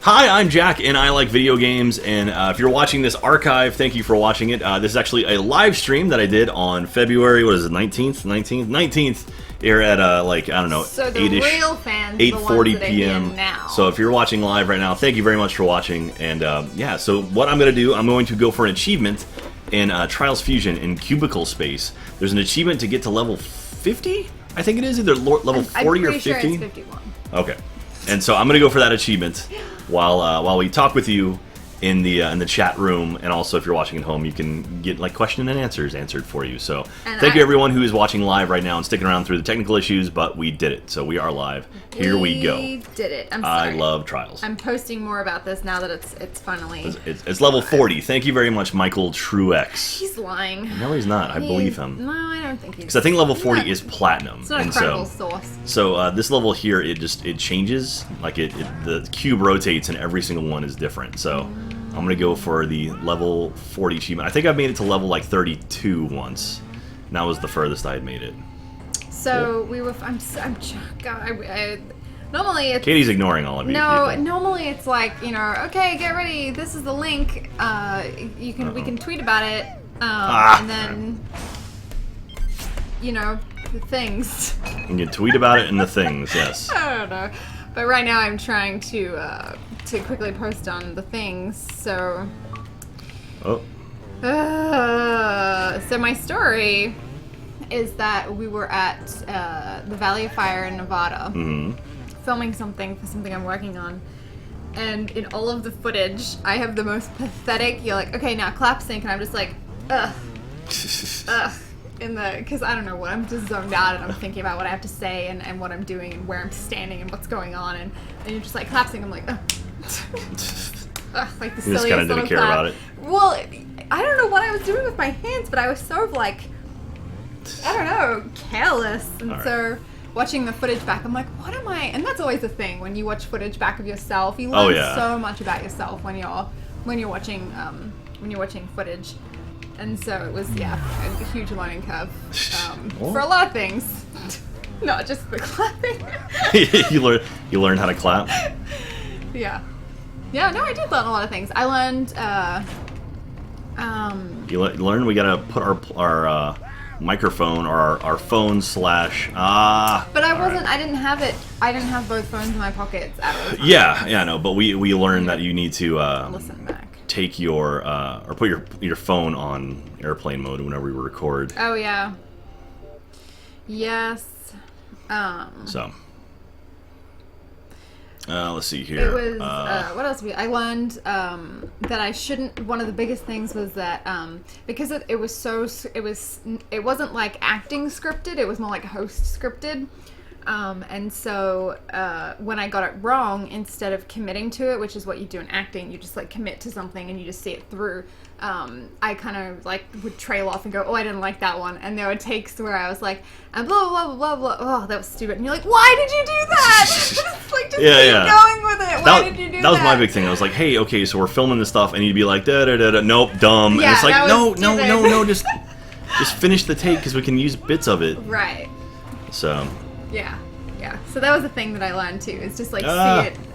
Hi, I'm Jack, and I like video games, and if you're watching this archive, thank you for watching it. This is actually a live stream that I did on February, what is it, 19th, here at, like, I don't know, so the 8-ish, real fans, 8:40 p.m. Now. So if you're watching live right now, thank you very much for watching, and yeah, so what I'm going to do, I'm going to go for an achievement in Trials Fusion in Cubicle Space. There's an achievement to get to level 50, I think it is, either level 40 or 50. Sure it's 51. Okay, and so I'm going to go for that achievement. While we talk with you in the chat room, and also if you're watching at home, you can get like question and answers answered for you. So thank you everyone who is watching live right now and sticking around through the technical issues, but we did it. So we are live. Here we go. We did it. I'm sorry. I love Trials. I'm posting more about this now that it's finally. It's level 40. Thank you very much, Michael Truex. He's lying. No, he's not. I believe him. No, I don't think he's. Because I think level 40 is platinum. It's not a credible source. So this level here, it changes. Like the cube rotates, and every single one is different. So I'm gonna go for the level 40 achievement. I think I've made it to level like 32 once. And that was the furthest I had made it. So we were. Normally it's. Katie's ignoring all of you. No, people. normally it's like, you know, okay, get ready. This is the link. We can tweet about it, and then, you know, the things. You can tweet about it and the things. Yes. I don't know, but right now I'm trying to quickly post on the things. So. Oh. So my story is that we were at the Valley of Fire in Nevada. Mm-hmm. Filming something for something I'm working on, and in all of the footage I have the most pathetic, you're like, okay, now clap sync, and I'm just like, ugh because I don't know what, I'm just zoned out and I'm thinking about what I have to say and what I'm doing and where I'm standing and what's going on, and you're just like clap sync, I'm like, ugh. Like the silliest You just kind of didn't care clap. about it. Well, I don't know what I was doing with my hands, but I was sort of like, I don't know, careless, and so watching the footage back, I'm like, what am I? And that's always the thing when you watch footage back of yourself. You learn so much about yourself when you're watching footage. And so it was a huge learning curve for a lot of things, not just the clapping. you learn how to clap. Yeah. No, I did learn a lot of things. I learned. You learn we gotta put our microphone or our phone slash but I wasn't. I didn't have it. I didn't have both phones in my pockets at all times. Yeah, no. But we learned that you need to listen back. Take your or put your phone on airplane mode whenever you record. Oh yeah. Yes. So. Let's see here. It was what else? I learned that I shouldn't. One of the biggest things was that because it wasn't like acting scripted. It was more like host scripted. And so when I got it wrong, instead of committing to it, which is what you do in acting, you just like commit to something and you just see it through. I kind of like would trail off and go, oh, I didn't like that one. And there were takes where I was like, and blah, blah, blah, blah, blah. Oh, that was stupid. And you're like, why did you do that? Like, just keep going with it. Why did you do that? That was my big thing. I was like, hey, okay, so we're filming this stuff, and you'd be like, da da da da, nope, dumb. Yeah, and it's like, no, just finish the take because we can use bits of it. Right. So. Yeah. So that was the thing that I learned too. Is just like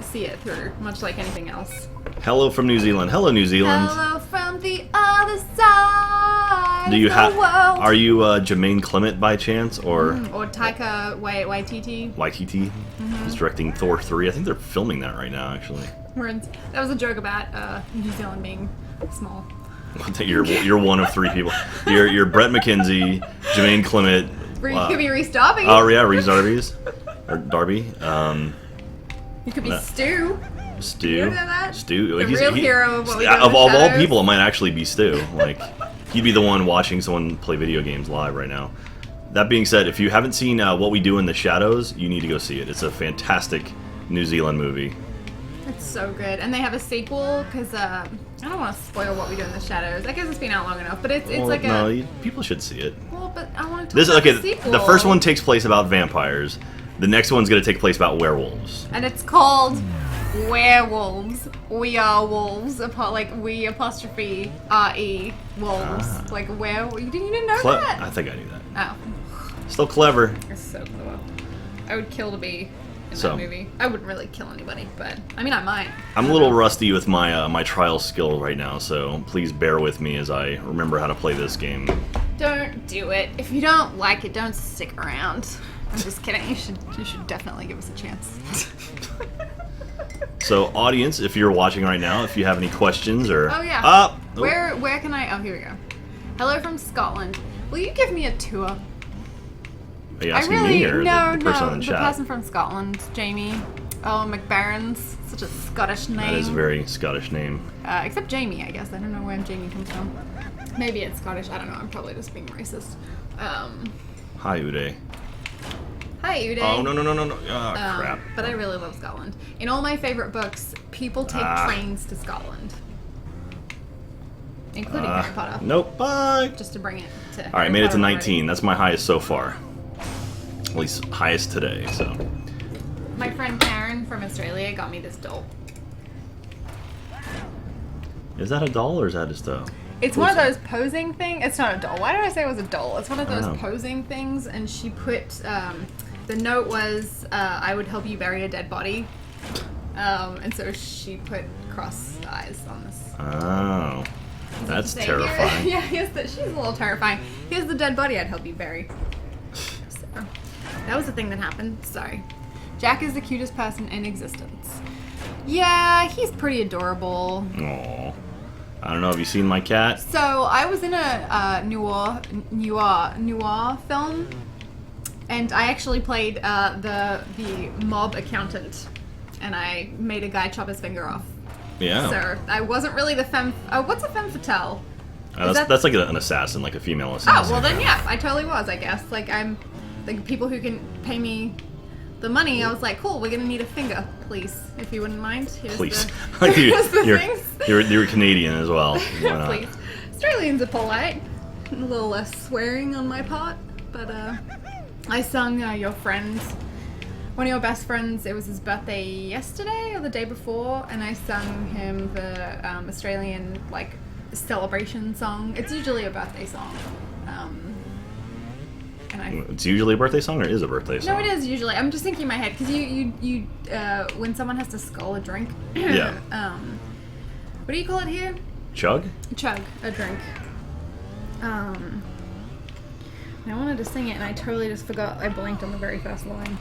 see it through, much like anything else. Hello from New Zealand. Hello, New Zealand. Hello from the other side. Do you have? Are you Jermaine Clement by chance, or Taika Waititi? Waititi. He's directing Thor 3. I think they're filming that right now, actually. That was a joke about New Zealand being small. You're one of three people. You're Brett McKenzie, Jermaine Clement. Could be Reese Darby. Oh yeah, Reese Darby. You could be Stu. Stu. You know that? Stu. The real hero of what we do of all people, it might actually be Stu. Like, he'd be the one watching someone play video games live right now. That being said, if you haven't seen What We Do in the Shadows, you need to go see it. It's a fantastic New Zealand movie. It's so good. And they have a sequel, because I don't want to spoil What We Do in the Shadows. I guess it's been out long enough, but it's like people should see it. Well, but I want to talk about the sequel. The first one takes place about vampires. The next one's going to take place about werewolves. And it's called Werewolves. We are wolves. Like we apostrophe R-E wolves. Like where? You didn't know that? I think I knew that. Oh. Still clever. It's so clever. I would kill to be in that movie. I wouldn't really kill anybody, but I mean, I might. I'm a little rusty with my my trial skill right now, so please bear with me as I remember how to play this game. Don't do it. If you don't like it, don't stick around. I'm just kidding. You should definitely give us a chance. So, audience, if you're watching right now, if you have any questions or Where can I? Oh, here we go. Hello from Scotland. Will you give me a tour? Are you asking me or the person in the chat? The person from Scotland, Jamie. Oh, McBaron's. Such a Scottish name. That is a very Scottish name. Except Jamie, I guess. I don't know where Jamie comes from. Maybe it's Scottish. I don't know. I'm probably just being racist. Hi, Uday. Hi, Uday. Oh, no. Oh, crap. But I really love Scotland. In all my favorite books, people take trains to Scotland. Including Harry Potter. Nope, bye. Just to bring it to All right, made it to 19. That's my highest so far. At least highest today, so. My friend Karen from Australia got me this doll. Is that a doll or is that just a... It's one of those posing things. It's not a doll. Why did I say it was a doll? It's one of those posing things, and she put, the note was, I would help you bury a dead body. And so she put cross eyes on this. Oh. That's terrifying. She's a little terrifying. Here's the dead body I'd help you bury. So, that was the thing that happened. Sorry. Jack is the cutest person in existence. Yeah, he's pretty adorable. Aww. I don't know. Have you seen my cat? So I was in a noir film, and I actually played the mob accountant, and I made a guy chop his finger off. Yeah. So I wasn't really the femme. Oh, what's a femme fatale? That's like an assassin, like a female assassin. Oh well, then yeah, I totally was. I guess like I'm like people who can pay me the money. I was like, cool. We're gonna need a finger, please, if you wouldn't mind. Please. Here's the things. You're Canadian as well. Why not? Please. Australians are polite. A little less swearing on my part, but I sung your friends. One of your best friends, it was his birthday yesterday or the day before, and I sung him the Australian, like, celebration song. It's usually a birthday song. It's usually a birthday song, or is a birthday song? No, it is usually. I'm just thinking in my head, because you when someone has to scull a drink, yeah. What do you call it here? Chug? Chug a drink. I wanted to sing it, and I totally just forgot. I blinked on the very first line.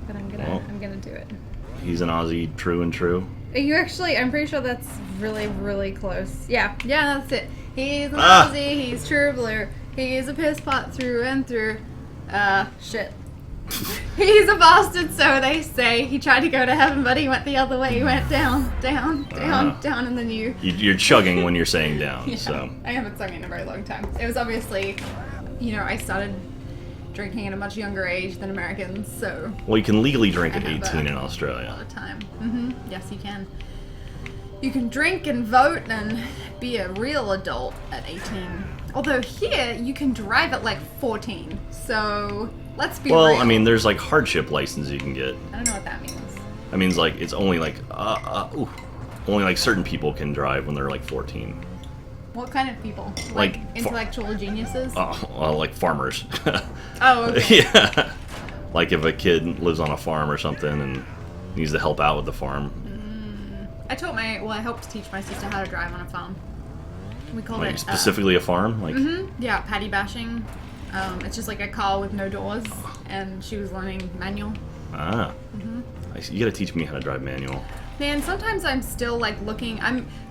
But I'm gonna do it. He's an Aussie, true and true. You actually, I'm pretty sure that's really, really close. Yeah, that's it. He's an Aussie, he's true blue. He's a piss pot through and through. Shit. He's a bastard, so they say. He tried to go to heaven, but he went the other way. He went down, and then You're chugging when you're saying down, yeah, so. I haven't sung in a very long time. It was obviously, I started drinking at a much younger age than Americans, so... Well, you can legally drink at 18 in Australia. A lot of time. Yes, you can. You can drink and vote and be a real adult at 18. Although here, you can drive at like 14, so let's be real. Well, I mean, there's like hardship license you can get. I don't know what that means. That means like, it's only like, only like certain people can drive when they're like 14. What kind of people? Like intellectual geniuses? Oh, well, like farmers. Oh, okay. Yeah. Like if a kid lives on a farm or something and needs to help out with the farm. I helped teach my sister how to drive on a farm. We called it... Specifically a farm? Like. Yeah, paddy bashing. It's just like a car with no doors, and she was learning manual. Ah. I see. You gotta teach me how to drive manual. Man, sometimes I'm still like looking...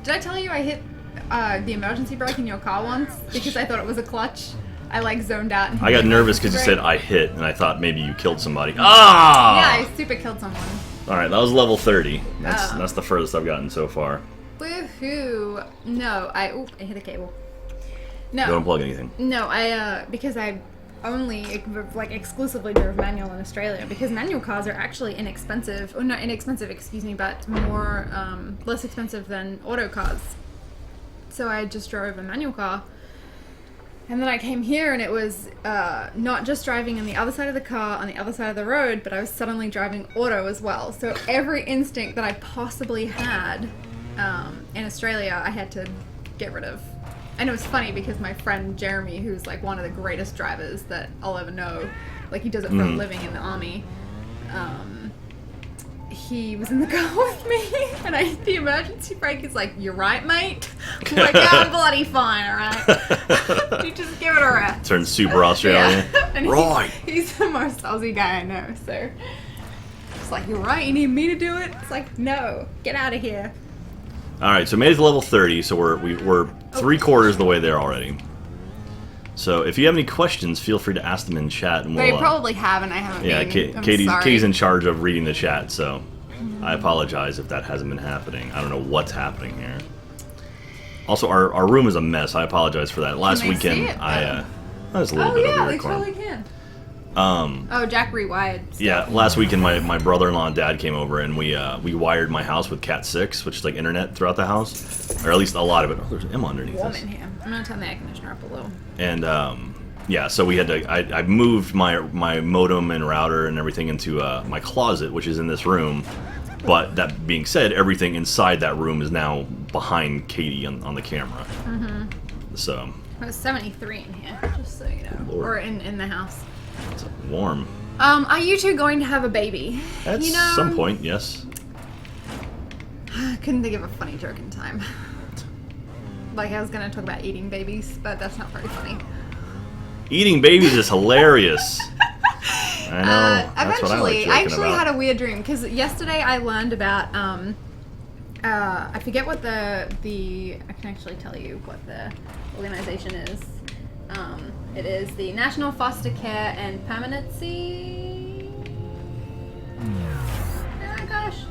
Did I tell you I hit the emergency brake in your car once because I thought it was a clutch? I like zoned out. And I got nervous because you said I hit, and I thought maybe you killed somebody. Ah! Yeah, I super killed someone. All right, that was level 30. That's the furthest I've gotten so far. Woohoo! No, I hit a cable. No. Don't unplug anything. No, because I only like exclusively drove manual in Australia because manual cars are actually inexpensive. Or not inexpensive, excuse me, but more less expensive than auto cars. So I just drove a manual car. And then I came here and it was not just driving on the other side of the car, on the other side of the road, but I was suddenly driving auto as well. So every instinct that I possibly had in Australia, I had to get rid of. And it was funny because my friend Jeremy, who's like one of the greatest drivers that I'll ever know, like he does it for a living in the army, he was in the car with me, and the emergency brake is like, "You're right, mate." I'm like, "I'm bloody fine, all right." You just give it a rest. Turns super Australian. Yeah. And Right. He's the most Aussie guy I know, so it's like, "You're right. You need me to do it?" It's like, "No, get out of here." All right, so made it to level 30, so we're 3/4 of the way there already. So if you have any questions, feel free to ask them in chat, and They we'll. probably have, and I haven't. Yeah, I'm Katie's sorry. in charge of reading the chat, so I apologize if that hasn't been happening. I don't know what's happening here. Also, our room is a mess. I apologize for that. Last Can they weekend, see it? I was a little bit over they your corner. totally can. Oh, Jack rewired. Stuff. Yeah, last weekend my brother-in-law and dad came over, and we wired my house with Cat 6, which is like internet throughout the house, or at least a lot of it. Oh, there's Emma underneath Warm us. in here. I'm gonna turn the air conditioner up a little. And yeah, so we had to. I moved my modem and router and everything into my closet, which is in this room. But that being said, everything inside that room is now behind Katie on the camera. Mm-hmm. So. It was 73 in here, just so you know, Lord. or in the house. It's warm. Are you two going to have a baby? At some point, yes. I couldn't think of a funny joke in time. Like I was gonna talk about eating babies, but that's not very funny. Eating babies is hilarious. I know. That's what I like joking I actually about. had a weird dream because yesterday I learned about I forget what the I can actually tell you what the organization is. It is the National Foster Care and Permanency. Oh gosh.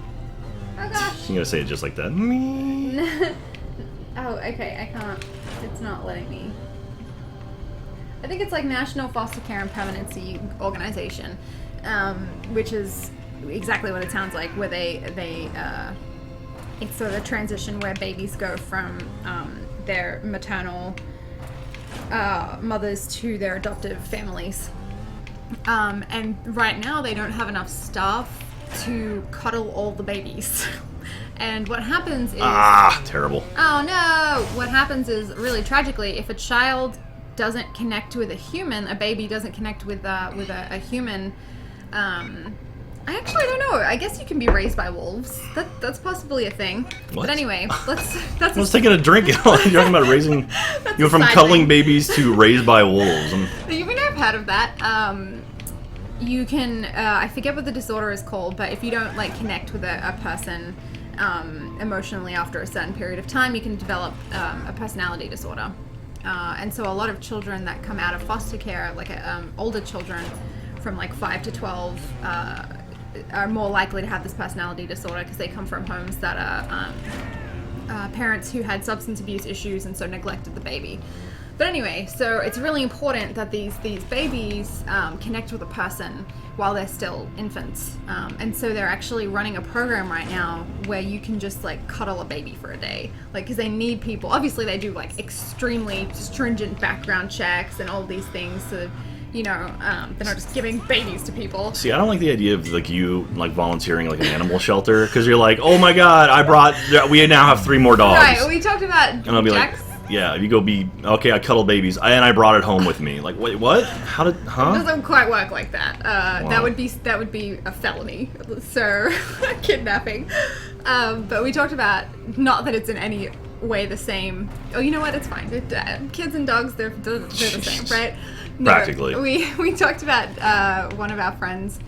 You're gonna say it just like that. Oh, okay. I can't. It's not letting me. I think it's like National Foster Care and Permanency Organization, which is exactly what it sounds like, where it's sort of a transition where babies go from their maternal mothers to their adoptive families. And right now they don't have enough staff to cuddle all the babies. And what happens is... terrible. Oh no! What happens is, really tragically, if a child doesn't connect with a human, a baby doesn't connect with a human, I actually don't know. I guess you can be raised by wolves. That's possibly a thing. What? But anyway, I was taking a drink. You're talking about raising... You went from cuddling babies to raised by wolves. You may not have heard of that. You can... I forget what the disorder is called, but if you don't connect with a person emotionally after a certain period of time, you can develop a personality disorder. And so a lot of children that come out of foster care, older children from 5 to 12, are more likely to have this personality disorder because they come from homes that are parents who had substance abuse issues and so neglected the baby. But anyway, so it's really important that these babies connect with a person while they're still infants. And so they're actually running a program right now where you can just cuddle a baby for a day. Because they need people. Obviously they do extremely stringent background checks and all these things. So, they're not just giving babies to people. See, I don't like the idea of you volunteering an animal shelter because you're like, oh my god, we now have 3 more dogs. Right, we talked about and I'll be Jack's. Yeah, if you go okay, I cuddle babies, and I brought it home with me. Wait, what? Huh? It doesn't quite work like that. Wow. That would be a felony, so kidnapping. But we talked about, not that it's in any way the same. Oh, you know what? It's fine. Kids and dogs, they're the same, right? No, Practically. We talked about one of our friends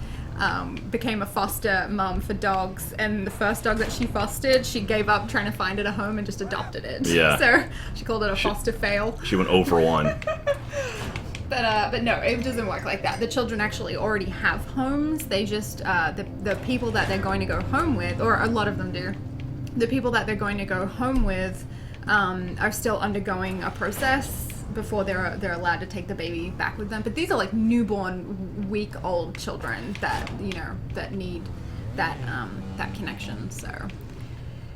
became a foster mum for dogs, and the first dog that she fostered, she gave up trying to find it a home and just adopted it. Yeah. So she called it a foster fail. She went 0 for 1. But no, it doesn't work like that. The children actually already have homes. They just the people that they're going to go home with, or a lot of them do, the people that they're going to go home with are still undergoing a process before they're allowed to take the baby back with them. But these are newborn, week-old children that that need that connection. So,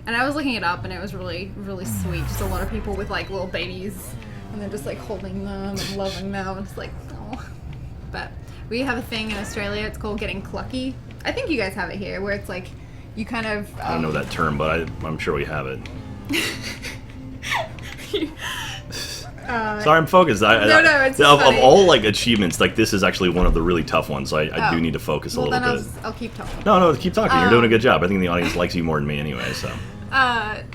and I was looking it up, and it was really, really sweet. Just a lot of people with little babies, and they're just holding them and loving them. It's oh. But we have a thing in Australia. It's called getting clucky. I think you guys have it here, where it's you kind of. I don't know that term, but I'm sure we have it. Sorry, I'm focused. No, it's of funny. all like achievements, like this is actually one of the really tough ones. So I do need to focus a little bit. I'll keep talking. No, keep talking. You're doing a good job. I think the audience likes you more than me anyway. So.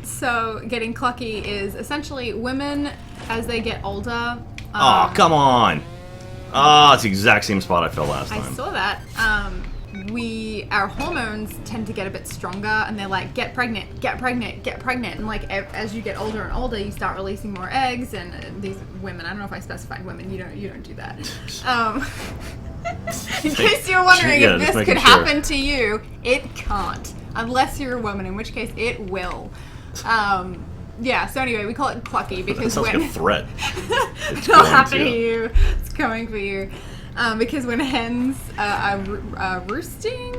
So getting clucky is essentially women as they get older. Oh, come on! Oh, it's the exact same spot I fell last time. I saw that. Our hormones tend to get a bit stronger, and they're like, get pregnant, get pregnant, get pregnant, and like as you get older and older, you start releasing more eggs. And these women, I don't know if I specified women. You don't do that. In case you're wondering if this could happen to you, it can't, unless you're a woman, in which case it will. Yeah, so anyway, we call it clucky because that sounds like a threat. It'll happen to you. It's coming for you. Because when hens are roosting,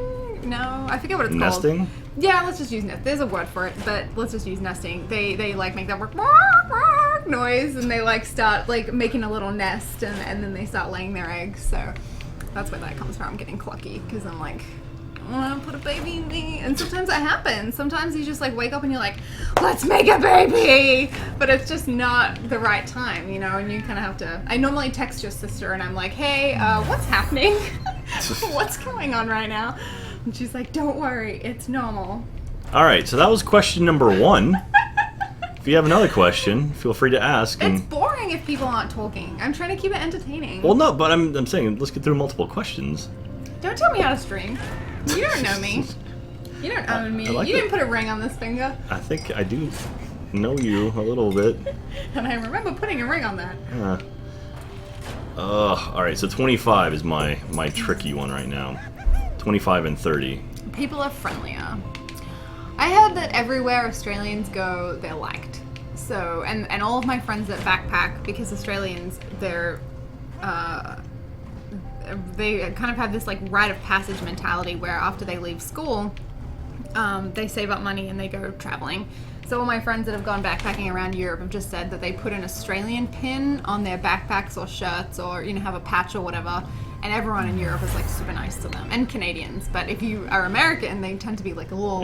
no, I forget what it's nesting? called. Yeah, let's just use nest. There's a word for it, but let's just use nesting. They like make that noise, and they like start like making a little nest, and then they start laying their eggs. So that's where that comes from, getting clucky, because I'm like, I want to put a baby in me. And sometimes that happens. Sometimes you just like wake up and you're like, let's make a baby, but it's just not the right time, you know. And you kind of have to. I normally text your sister and I'm like, hey, what's happening? What's going on right now? And she's like, don't worry, it's normal. All right, so that was question number 1. If you have another question, feel free to ask. It's boring if people aren't talking. I'm trying to keep it entertaining. Well, no, but I'm saying let's get through multiple questions. Don't tell me how to stream. You don't know me. You don't own me. You didn't put a ring on this finger. I think I do know you a little bit. And I remember putting a ring on that. Alright, so 25 is my tricky one right now. 25 and 30. People are friendlier. I heard that everywhere Australians go, they're liked. So, and all of my friends that backpack, because Australians, they kind of have this like rite of passage mentality where after they leave school, they save up money and they go traveling. So all my friends that have gone backpacking around Europe have just said that they put an Australian pin on their backpacks or shirts, or have a patch or whatever, and everyone in Europe is like super nice to them, and Canadians. But if you are American, they tend to be like a little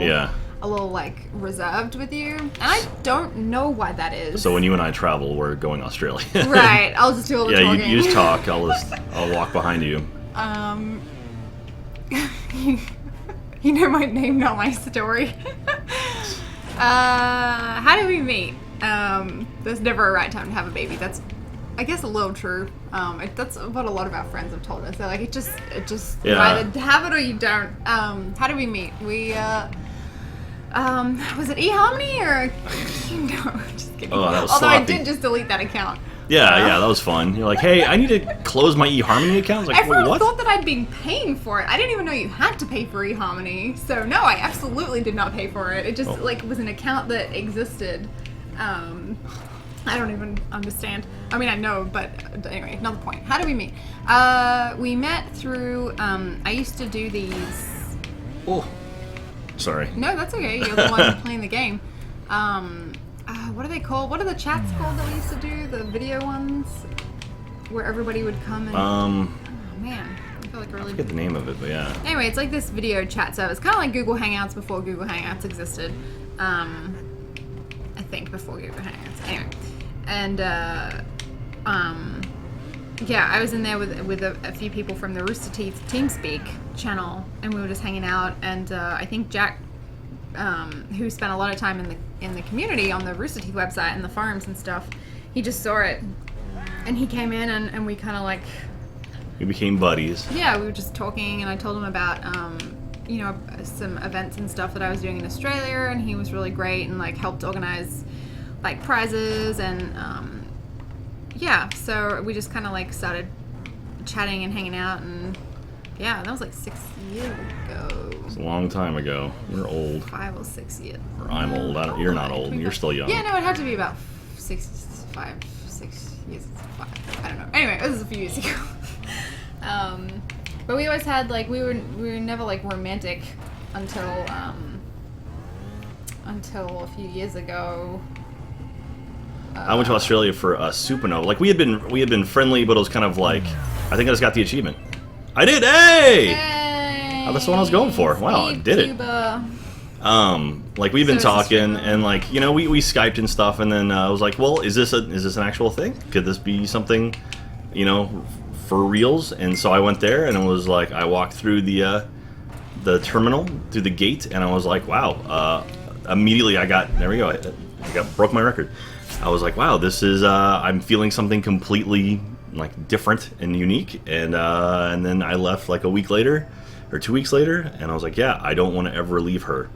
like reserved with you, and I don't know why that is. So when you and I travel, we're going Australia. Right, I'll just do all the talking. Yeah, you just talk. I'll walk behind you. You know my name, not my story. How did we meet? There's never a right time to have a baby. That's, I guess, a little true. That's what a lot of our friends have told us. They're like, it just you either have it or you don't. How did we meet? We was it eHarmony or no? Just kidding. Oh, that was Although sloppy. I did just delete that account. Yeah, that was fun. You're like, hey, I need to close my eHarmony account. I was like, Everyone wait, what? thought that I'd been paying for it. I didn't even know you had to pay for eHarmony. So no, I absolutely did not pay for it. It just was an account that existed. I don't even understand. I mean, I know, but anyway, not the point. How did we meet? We met through. I used to do these. Oh, sorry. No, that's okay. You're the one playing the game. What are they called? What are the chats called that we used to do? The video ones, where everybody would come and. Oh man, I feel like I forget the name of it, but yeah. Anyway, it's like this video chat service, kind of like Google Hangouts before Google Hangouts existed. I think before Google Hangouts. Anyway, and yeah, I was in there with a few people from the Rooster Teeth TeamSpeak channel, and we were just hanging out. And I think Jack, who spent a lot of time in the community on the Rooster Teeth website and the forums and stuff, he just saw it, and he came in and we kind of like. We became buddies. Yeah, we were just talking, and I told him about some events and stuff that I was doing in Australia, and he was really great and like helped organize like prizes and yeah, so we just kind of like started chatting and hanging out, and yeah, that was like 6 years ago. It's a long time ago. You're old. 5 or 6 years. Or I'm old. You're not old. You're still young. Yeah, no, it had to be about 6 years. 5. I don't know. Anyway, this is a few years ago. But we always had like we were never like romantic until a few years ago. I went to Australia for a supernova. Like we had been friendly, but it was kind of like I think I just got the achievement. I did. Hey! Oh, that's the one I was going for. Wow, I did it. Speedcuber. Like we've been So it's a talking, stream. and like we Skyped and stuff, and then I was like, well, is this an actual thing? Could this be something, for reals? And so I went there, and it was like I walked through the terminal, through the gate, and I was like, wow. Immediately there we go. I broke my record. I was like, wow, this is I'm feeling something completely like different and unique, and then I left like a week later or 2 weeks later, and I was like, yeah, I don't want to ever leave her.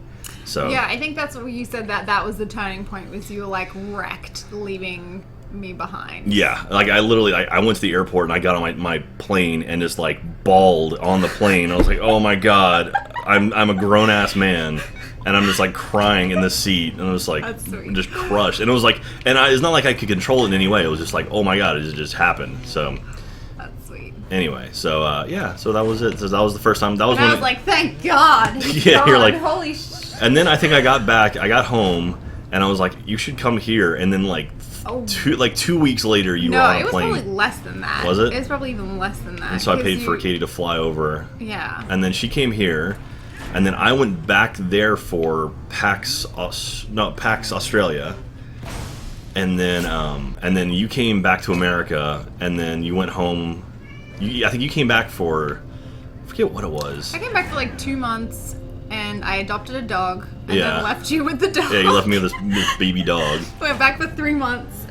So Yeah, I think that's what you said, that was the turning point, was you were like wrecked leaving me behind. yeah, like I literally I went to the airport and I got on my plane and just like bawled on the plane. I was like, oh my god, I'm a grown ass man. And I'm just like crying in the seat, and I was like, That's sweet. just crushed. And it was like, it's not like I could control it in any way. It was just like, oh my god, it just happened. So That's sweet. anyway, so so that was it. So that was the first time. That was And when I was like, thank God. Yeah, you're God, like- holy sh. And then I think I got home, and I was like, you should come here. And then like Oh. 2 weeks later, you were No, on it a was plane. probably less than that. Was it? It was probably even less than that. And so I 'cause paid for you- Katie to fly over. Yeah. And then she came here, and then I went back there for PAX Australia, and then you came back to America, and then you went home. I think you came back for, I forget what it was. I came back for like 2 months, and I adopted a dog, and Yeah. then left you with the dog. Yeah, you left me with this baby dog. Went back for 3 months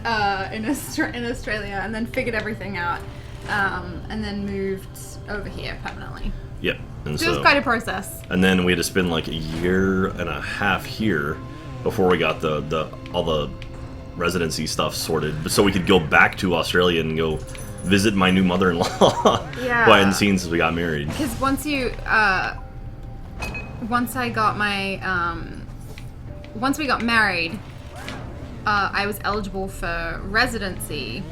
in Australia, and then figured everything out, and then moved over here permanently. Yep. And So it was quite a process. and then we had to spend like a year and a half here before we got all the residency stuff sorted, so we could go back to Australia and go visit my new mother-in-law, Yeah. who I hadn't seen since we got married. Because once I got my, once we got married, I was eligible for residency,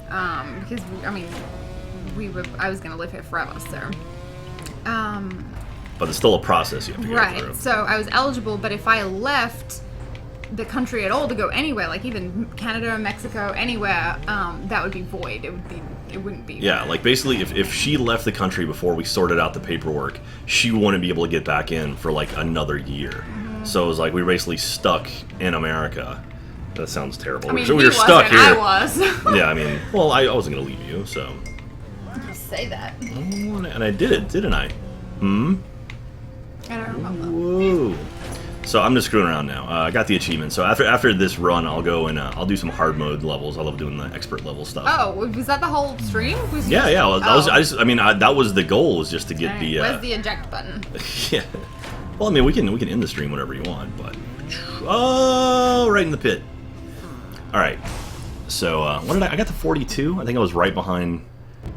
because, I was going to live here forever, so. But it's still a process you have to go through. Right, so I was eligible, but if I left the country at all to go anywhere, like even Canada or Mexico, anywhere, that would be void. It wouldn't be. Yeah, like basically if she left the country before we sorted out the paperwork, she wouldn't be able to get back in for like another year. Mm-hmm. So it was like we were basically stuck in America. That sounds terrible. I mean, So we he were stuck wasn't, here. I was. Yeah, I mean, well, I wasn't going to leave you, so. You say that. And I did it, didn't I? I don't remember. Whoa. So I'm just screwing around now. I got the achievement. So after this run, I'll go and I'll do some hard mode levels. I love doing the expert level stuff. Oh, was that the whole stream? Yeah. That was the goal, was just to get Alright, the. where's the eject button? Yeah. Well, I mean, we can end the stream whenever you want, but. Oh, right in the pit. All right. So what did I got? The 42. I think I was right behind.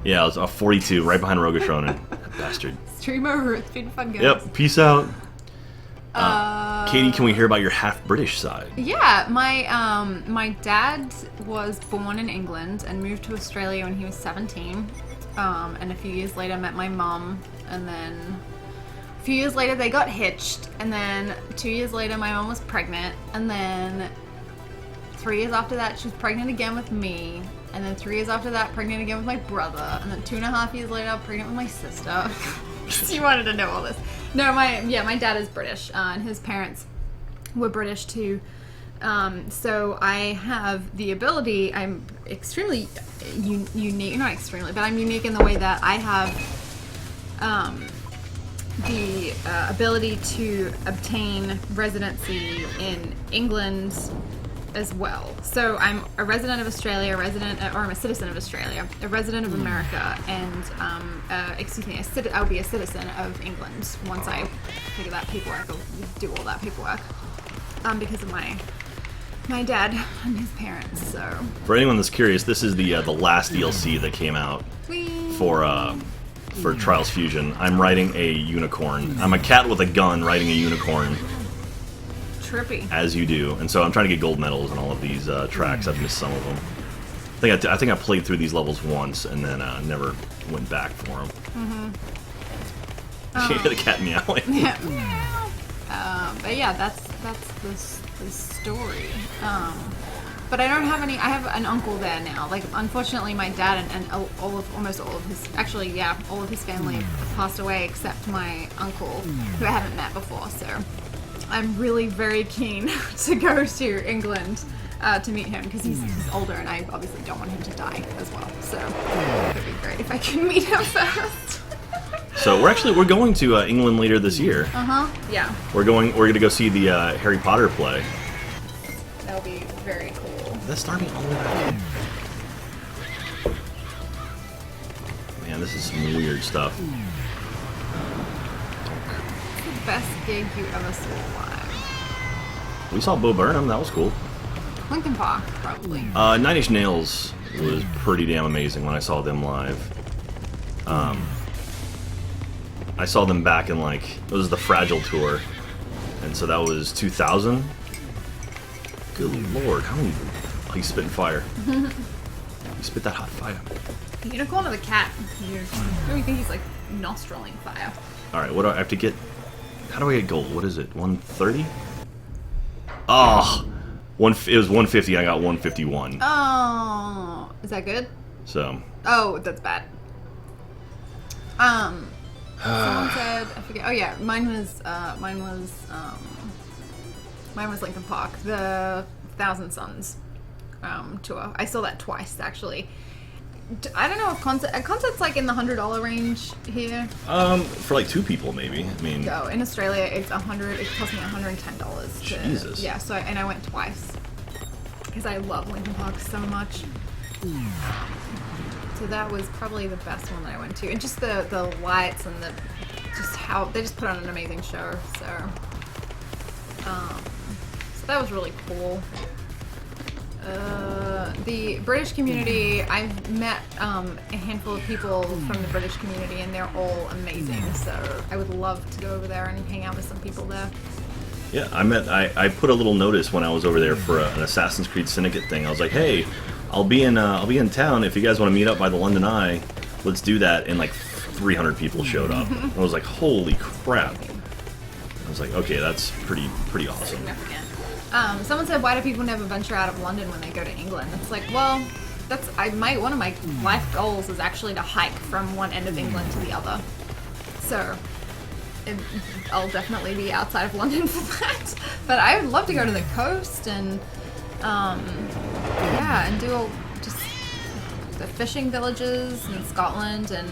Yeah, I was 42, right behind Rogatron. Bastard. Stream over. It's been fun, guys. Yep. Peace out. Katie, can we hear about your half British side? Yeah, my dad was born in England and moved to Australia when he was 17. And a few years later met my mum, and then a few years later they got hitched, and then 2 years later my mum was pregnant, and then 3 years after that she was pregnant again with me, and then 3 years after that pregnant again with my brother, and then 2.5 years later pregnant with my sister. You wanted to know all this. No, my dad is British, and his parents were British too. So I have the ability, I'm extremely unique, not extremely, but I'm unique in the way that I have the ability to obtain residency in England as well. So I'm a resident of Australia, I'm a citizen of Australia, a resident of America, and I'll be a citizen of England once I figure that paperwork, I'll do all that paperwork, because of my dad and his parents. So For anyone that's curious, this is the last DLC that came out Whee! for Trials Fusion. I'm riding a unicorn. I'm a cat with a gun riding a unicorn, Trippy. as you do. And so I'm trying to get gold medals on all of these tracks. I've missed some of them. I think I played through these levels once and then never went back for them. You hear the cat meowing. Yeah. But yeah, that's the story. But I don't have any. I have an uncle there now. Like, unfortunately, my dad and almost all of his, actually, yeah, all of his family have passed away except my uncle, who I haven't met before. So, I'm really very keen to go to England to meet him because he's older and I obviously don't want him to die as well. So it would be great if I can meet him first. So we're going to England later this year. Yeah. We're gonna go see the Harry Potter play. That'll be very cool. That's starting all the way back. Man, this is some weird stuff. The best gig you ever saw live? We saw Bo Burnham. That was cool. Linkin Park, probably. Nine Inch Nails was pretty damn amazing when I saw them live. I saw them back in it was the Fragile tour, and so that was 2000. Good lord, how many? Oh, he's spitting fire. He spit that hot fire. The unicorn or the cat? Unicorn. I think he's nostriling fire. All right, what do I have to get? How do I get gold? What is it? 130? Oh, it was 150. I got 151. Oh, is that good? So. Oh, that's bad. Someone said, I forget. Oh yeah, mine was Linkin Park, the Thousand Suns tour. I saw that twice actually. I don't know if concert's in the $100 range here. For two people maybe. I mean. No, in Australia it's $100. It cost me $110. Jesus. Yeah. So and I went twice because I love Linkin Park so much. So that was probably the best one that I went to, and just the lights and just how they just put on an amazing show. So that was really cool. The British community, I've met a handful of people from the British community, and they're all amazing. So I would love to go over there and hang out with some people there. Yeah, I put a little notice when I was over there for an Assassin's Creed Syndicate thing. I was like, hey, I'll be in town if you guys want to meet up by the London Eye. Let's do that. And 300 people showed up. I was like, holy crap. I was like, okay, that's pretty awesome. Significant. Someone said, why do people never venture out of London when they go to England? It's well, one of my life goals is actually to hike from one end of England to the other. So I'll definitely be outside of London for that. But I would love to go to the coast and and do just the fishing villages in Scotland and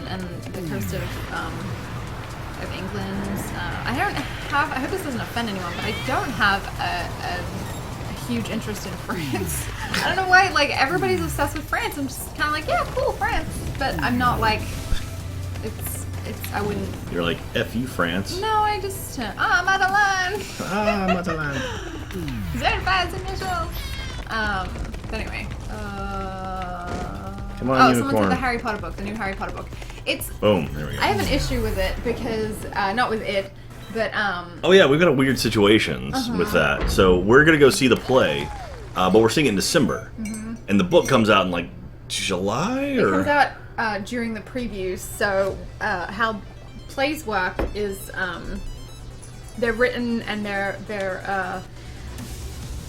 the coast of England. I hope this doesn't offend anyone, but I don't have a huge interest in France. I don't know why, everybody's obsessed with France. I'm just kind of yeah, cool, France. But I'm not I wouldn't. You're F you, France. No, I just, Madeleine. Madeleine. Verified initials. But anyway. Come on, someone unicorn. said the Harry Potter book, the new Harry Potter book. It's. Boom, there we go. I have an issue with it because, not with it, but, Oh yeah, we've got a weird situations with that. So we're gonna go see the play, but we're seeing it in December. And the book comes out in July, or? It comes out during the previews. So how plays work is they're written and they're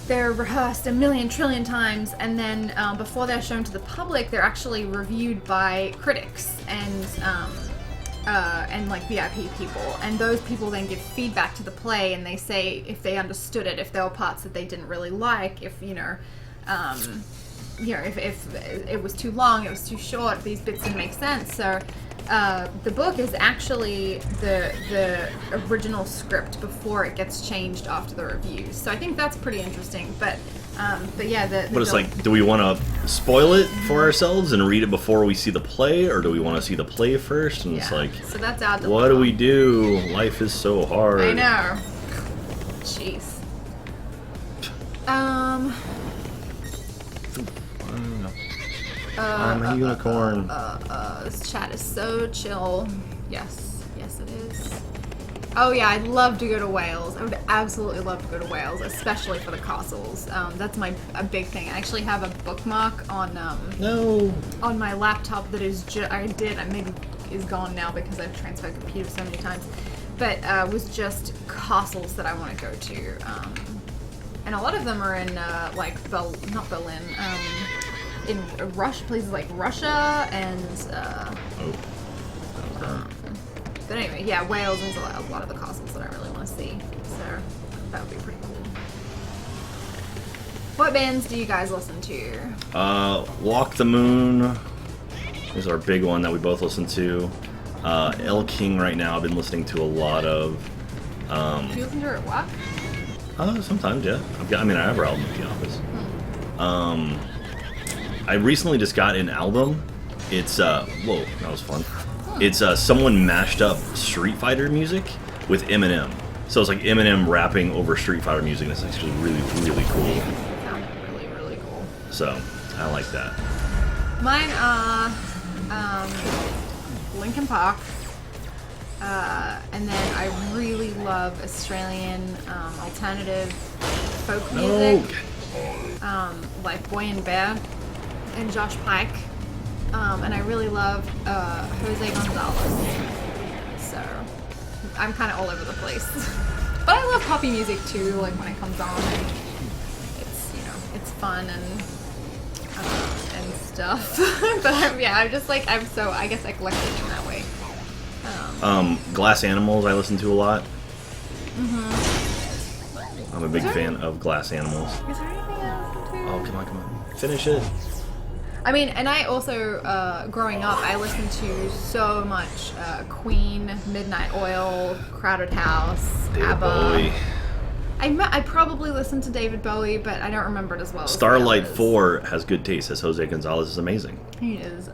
rehearsed a million trillion times, and then before they're shown to the public, they're actually reviewed by critics and VIP people, and those people then give feedback to the play, and they say if they understood it, if there were parts that they didn't really like, if if it was too long, it was too short, these bits didn't make sense. So the book is actually the original script before it gets changed after the reviews. So I think that's pretty interesting. But yeah, But it's do we want to spoil it for ourselves and read it before we see the play, or do we want to see the play first? And it's so that's our dilemma. what do we do? Life is so hard. I know. Jeez. I'm a unicorn. This chat is so chill. Yes, it is. Oh yeah, I'd love to go to Wales. I would absolutely love to go to Wales, especially for the castles. That's a big thing. I actually have a bookmark on on my laptop that is maybe is gone now because I've transferred computers so many times. But was just castles that I want to go to, and a lot of them are in not Berlin. In Russia, places like Russia and. But anyway, yeah, Wales is a lot of the castles that I really want to see. So, That would be pretty cool. What bands do you guys listen to? Walk the Moon is our big one that we both listen to. El King right now I've been listening to a lot of. Do you listen to it at work? Sometimes, yeah. I have our album at the office. I recently just got an album. It's whoa, that was fun. It's someone mashed up Street Fighter music with Eminem. So it's like Eminem rapping over Street Fighter music, and it's actually really, really cool. Sounds really, really cool. So I like that. Mine are Linkin Park, and then I really love Australian alternative folk music, like Boy and Bear and Josh Pike, and I really love Jose Gonzalez. So I'm kind of all over the place, but I love poppy music too. Like when it comes on, and it's fun and stuff. But I guess eclectic in that way. Glass Animals I listen to a lot. I'm a big fan of Glass Animals. Is there anything else? Oh, come on. Finish it. I mean, and I also, growing up, I listened to so much Queen, Midnight Oil, Crowded House, ABBA. Bowie. I probably listened to David Bowie, but I don't remember it as well. Starlight 4 has good taste, as Jose Gonzalez is amazing. He is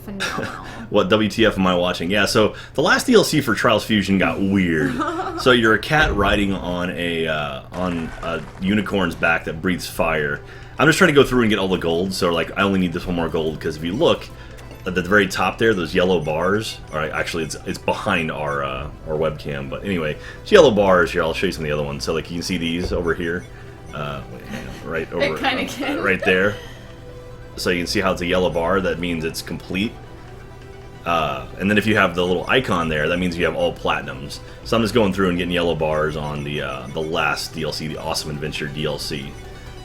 phenomenal. What WTF am I watching? Yeah, so the last DLC for Trials Fusion got weird. So you're a cat riding on a unicorn's back that breathes fire. I'm just trying to go through and get all the gold, so like I only need this one more gold, because if you look at the very top there, those yellow bars, or actually it's behind our webcam, but anyway, it's yellow bars here. I'll show you some of the other ones. So like you can see these over here, right over, right there. So you can see how it's a yellow bar. That means it's complete. And then if you have the little icon there, that means you have all platinums. So I'm just going through and getting yellow bars on the last DLC, the Awesome Adventure DLC.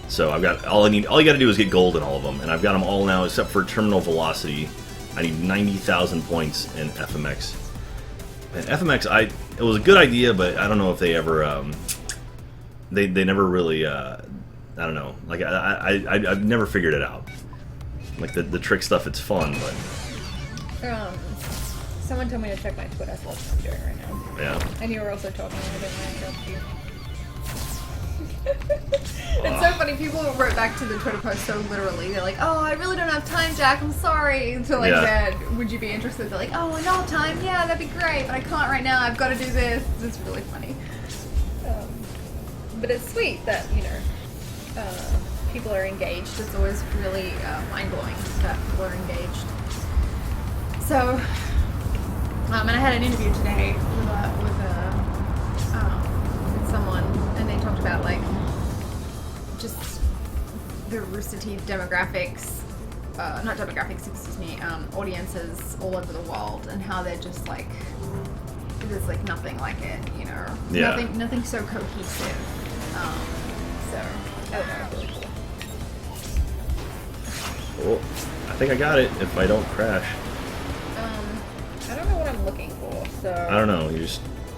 So I've got all I need. All you got to do is get gold in all of them, and I've got them all now except for Terminal Velocity. I need 90,000 points in FMX. And FMX, it was a good idea, but I don't know if they ever they never really I don't know. Like I've never figured it out. Like the trick stuff, it's fun, but someone told me to check my Twitter, so that's what I'm doing right now. Yeah. And you were also talking, and I didn't want to interrupt you. It's so funny. People wrote back to the Twitter post so literally. They're like, "Oh, I really don't have time, Jack. I'm sorry." So like, said, "Would you be interested?" They're like, "Oh, no time. Yeah, that'd be great, but I can't right now. I've got to do this." It's really funny. But it's sweet that people are engaged. It's always really mind blowing that people are engaged. So, and I had an interview today with someone, and they talked about like just the Rooster Teeth demographics, not demographics, excuse me, audiences all over the world, and how they're just like, there's like nothing like it, nothing so cohesive. So, I don't know, really cool. Cool. I think I got it. If I don't crash. I don't know what I'm looking for. So I don't know.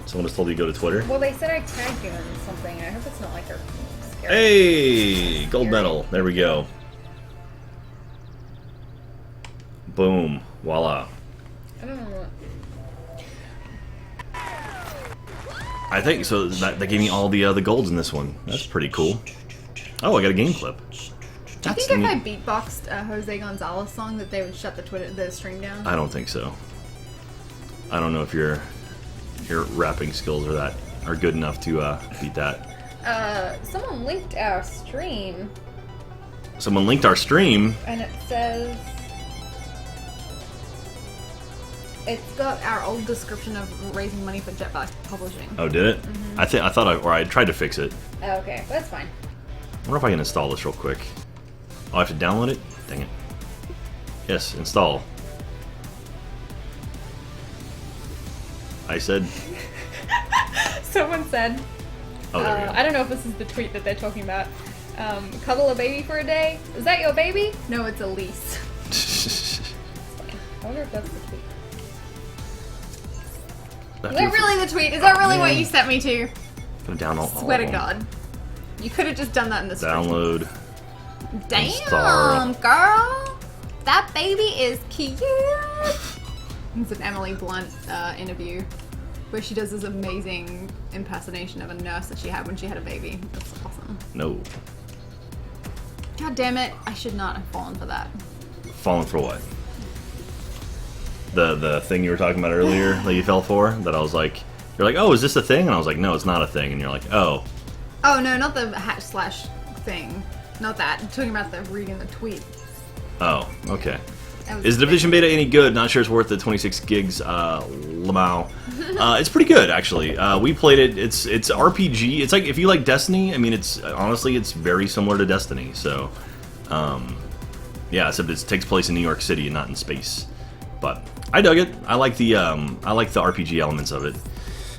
Someone just told you to go to Twitter. Well, they said I tagged you in something. I hope it's not like a scary. Hey, gold medal. There we go. Boom. Voila. I don't know what. I think so. That gave me all the golds in this one. That's pretty cool. Oh, I got a game clip. Do you think if I beatboxed a Jose Gonzalez song that they would shut the stream down? I don't think so. I don't know if your rapping skills are good enough to beat that. Someone linked our stream. Someone linked our stream. And it says it's got our old description of raising money for Jetpack Publishing. Oh, did it? Mm-hmm. I tried to fix it. Oh, okay, that's fine. I wonder if I can install this real quick. Oh, I have to download it? Dang it. Yes, install. I said... Someone said... Oh, there we go. I don't know if this is the tweet that they're talking about. Cuddle a baby for a day? Is that your baby? No, it's a lease. I wonder if that's the tweet. Is that really the tweet? Is that really what you sent me to? Gonna down all Swear of to them. God. You could have just done that in the stream. Download. Damn, Install. girl. That baby is cute. It's an Emily Blunt interview where she does this amazing impersonation of a nurse that she had when she had a baby. That's awesome. No. God damn it. I should not have fallen for that. Falling for what? The thing you were talking about earlier that you fell for? That I was like, you're like, oh, is this a thing? And I was like, no, it's not a thing. And you're like, oh. Oh, no, not the # thing. Not that. I'm talking about the reading the tweet. Oh, okay. That was Is the Division Beta any good? Not sure it's worth the 26 gigs, Lamau. It's pretty good, actually. We played it. It's RPG. It's like, if you like Destiny, I mean, it's honestly, it's very similar to Destiny. So, yeah, except it takes place in New York City and not in space. But I dug it. I like the RPG elements of it.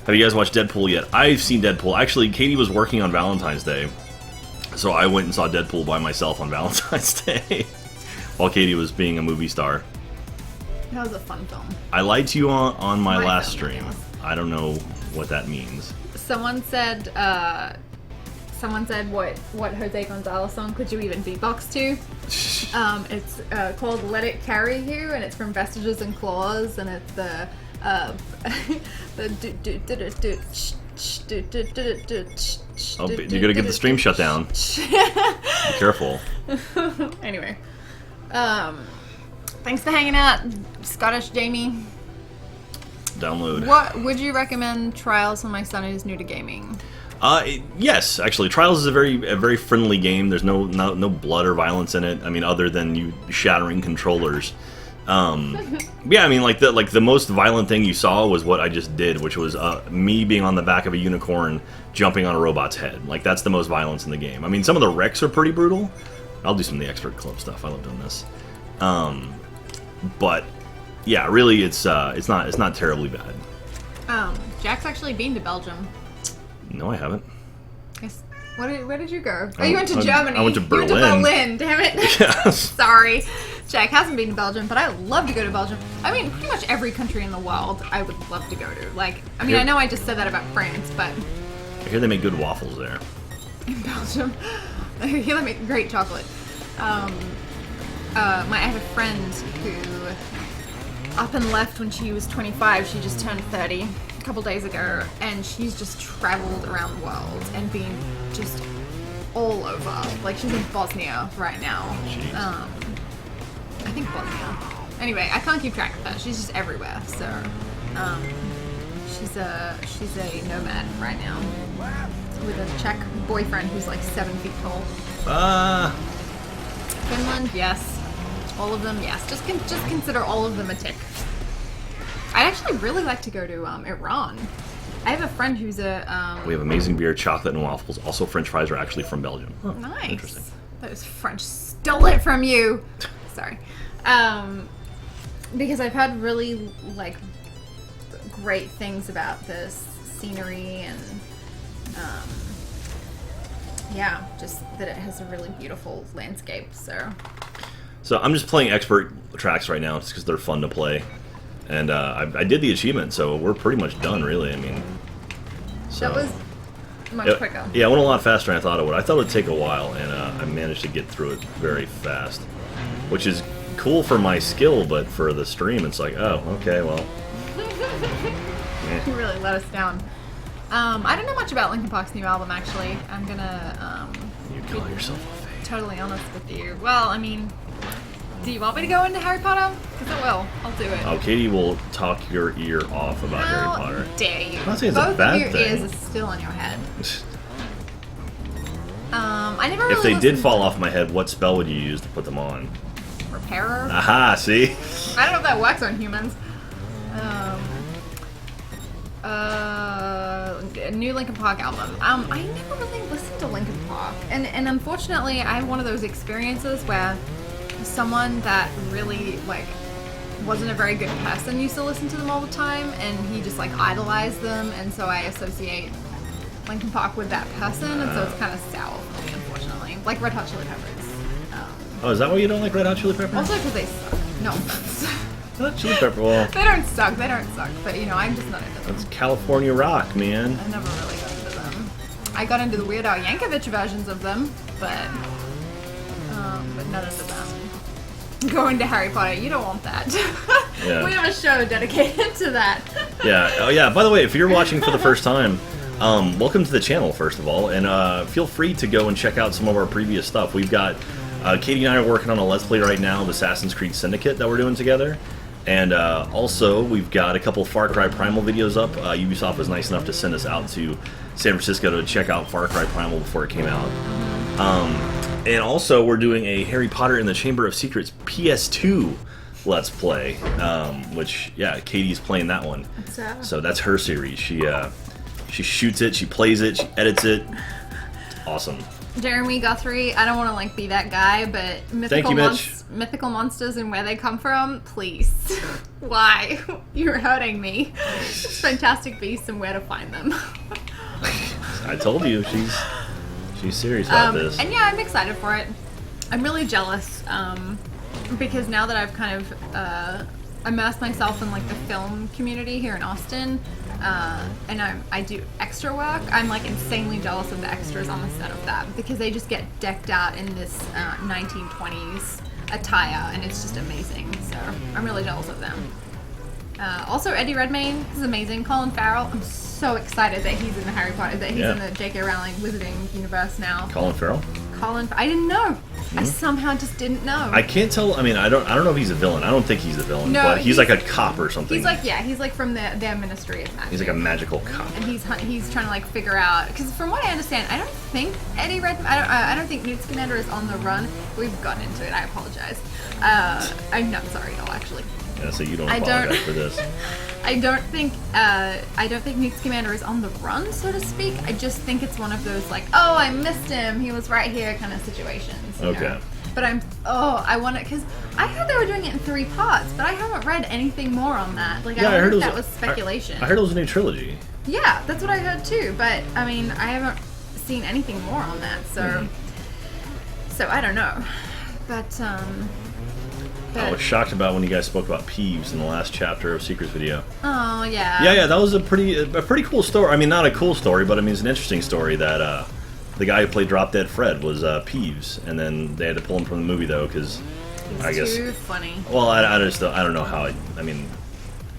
Have you guys watched Deadpool yet? I've seen Deadpool. Actually, Katie was working on Valentine's Day, so I went and saw Deadpool by myself on Valentine's Day while Katie was being a movie star. That was a fun film. I lied to you on my last film, stream. yes. I don't know what that means. Someone said what Jose Gonzalez song could you even beatbox to? It's called Let It Carry You, and it's from Vestiges and Claws, and it's the Oh, you're gonna get the stream shut down. Be careful. Anyway, thanks for hanging out, Scottish Jamie. Download. What would you recommend Trials for my son who's new to gaming? Yes, actually, Trials is a very friendly game. There's no blood or violence in it. I mean, other than you shattering controllers. Yeah, I mean, like the most violent thing you saw was what I just did, which was me being on the back of a unicorn jumping on a robot's head. Like, that's the most violence in the game. I mean, some of the wrecks are pretty brutal. I'll do some of the expert club stuff. I love doing this. But yeah, really, it's not terribly bad. Jack's actually been to Belgium. No, I haven't. Yes. Where did you go? Oh, you went to Germany. I went to Berlin. You went to Berlin, damn it. Yes. Sorry. Jack hasn't been to Belgium, but I'd love to go to Belgium. I mean, pretty much every country in the world I would love to go to. Like, I mean, I know I just said that about France, but... I hear they make good waffles there. In Belgium. I hear they make great chocolate. I have a friend who up and left when she was 25. She just turned 30 a couple days ago, and she's just traveled around the world and been just all over. Like, she's in Bosnia right now. Jeez. I think Bosnia. Anyway, I can't keep track of her. She's just everywhere. So, she's a nomad right now with a Czech boyfriend who's like 7 feet tall. Finland, yes. All of them, yes. Just consider all of them a tick. I'd actually really like to go to Iran. I have a friend who's a... We have amazing beer, chocolate, and waffles. Also, French fries are actually from Belgium. Huh, Nice. Interesting. Those French stole it from you. Sorry. Because I've heard really, like, great things about this scenery and, yeah, just that it has a really beautiful landscape, so... So I'm just playing expert tracks right now just because they're fun to play. And I did the achievement, so we're pretty much done, really. I mean... So. That was much quicker. Yeah, it went a lot faster than I thought it would. I thought it would take a while, and I managed to get through it very fast. Which is cool for my skill, but for the stream, it's like, oh, okay, well... You really let us down. I don't know much about Linkin Park's new album, actually. I'm gonna, You call yourself a fake. totally honest with you. Well, I mean, do you want me to go into Harry Potter? Because I will. I'll do it. Oh, Katie will talk your ear off about Harry Potter. How dare you? I'm not saying it's a Both bad of your thing. ears are still in your head. I never really If they did listened fall off my head, what spell would you use to put them on? to Repairer. Aha, see? I don't know if that works on humans. A new Linkin Park album. I never really listened to Linkin Park, and unfortunately, I have one of those experiences where someone that really like wasn't a very good person used to listen to them all the time, and he just like idolized them, and so I associate Linkin Park with that person, and so it's kind of sour for me, unfortunately. Like Red Hot Chili Peppers. Oh, is that why you don't like Red Hot Chili Peppers? Also because they suck. No offense. Red Hot Chili Pepper, well, They don't suck, but you know, I'm just not into them. that's California rock, man. I never really got into them. I got into the Weird Al Yankovic versions of them, but none of them. Go into Harry Potter. You don't want that. Yeah. We have a show dedicated to that. Yeah. Oh, yeah. By the way, if you're watching for the first time, welcome to the channel, first of all, and feel free to go and check out some of our previous stuff. We've got Katie and I are working on a Let's Play right now of Assassin's Creed Syndicate that we're doing together, and also we've got a couple of Far Cry Primal videos up. Ubisoft was nice enough to send us out to San Francisco to check out Far Cry Primal before it came out. And also we're doing a Harry Potter and the Chamber of Secrets PS2 Let's Play, which, yeah, Katie's playing that one. So that's her series. She shoots it, she plays it, she edits it. It's awesome. Jeremy Guthrie, I don't want to like be that guy, but mythical monsters and where they come from, please. Why? You're hurting me. Fantastic beasts and where to find them. I told you, she's serious about this. And yeah, I'm excited for it. I'm really jealous because now that I've kind of immersed myself in like the film community here in Austin, and I do extra work, I'm like insanely jealous of the extras on the set of that because they just get decked out in this 1920s attire and it's just amazing. So I'm really jealous of them. Also, Eddie Redmayne is amazing. Colin Farrell, I'm so excited that he's in the Harry Potter, that he's in the J.K. Rowling Wizarding universe now. Colin Farrell? I didn't know. I somehow just didn't know. I can't tell. I mean, I don't know if he's a villain. I don't think he's the villain. No, but he's like a cop or something. He's like from their Ministry of Magic. He's like a magical cop. And he's trying to like figure out, because from what I understand, I don't think Eddie Redmayne, I don't think Newt Scamander is on the run. We've gotten into it. I apologize. I'm not sorry at all, actually. Yeah, so you don't apologize for this. I don't think Newt Scamander is on the run, so to speak. I just think it's one of those like, oh, I missed him, he was right here kind of situations. Okay. Know? But I want it because I heard they were doing it in 3 parts, but I haven't read anything more on that. Like, I heard that was speculation. I heard it was a new trilogy. Yeah, that's what I heard too. But I mean, I haven't seen anything more on that, so so I don't know. But I was shocked about when you guys spoke about Peeves in the last chapter of Secrets video. Oh, yeah. Yeah, that was a pretty cool story. I mean, not a cool story, but I mean, it's an interesting story that the guy who played Drop Dead Fred was Peeves, and then they had to pull him from the movie, though, because I guess... too funny. Well, I don't know how... I mean,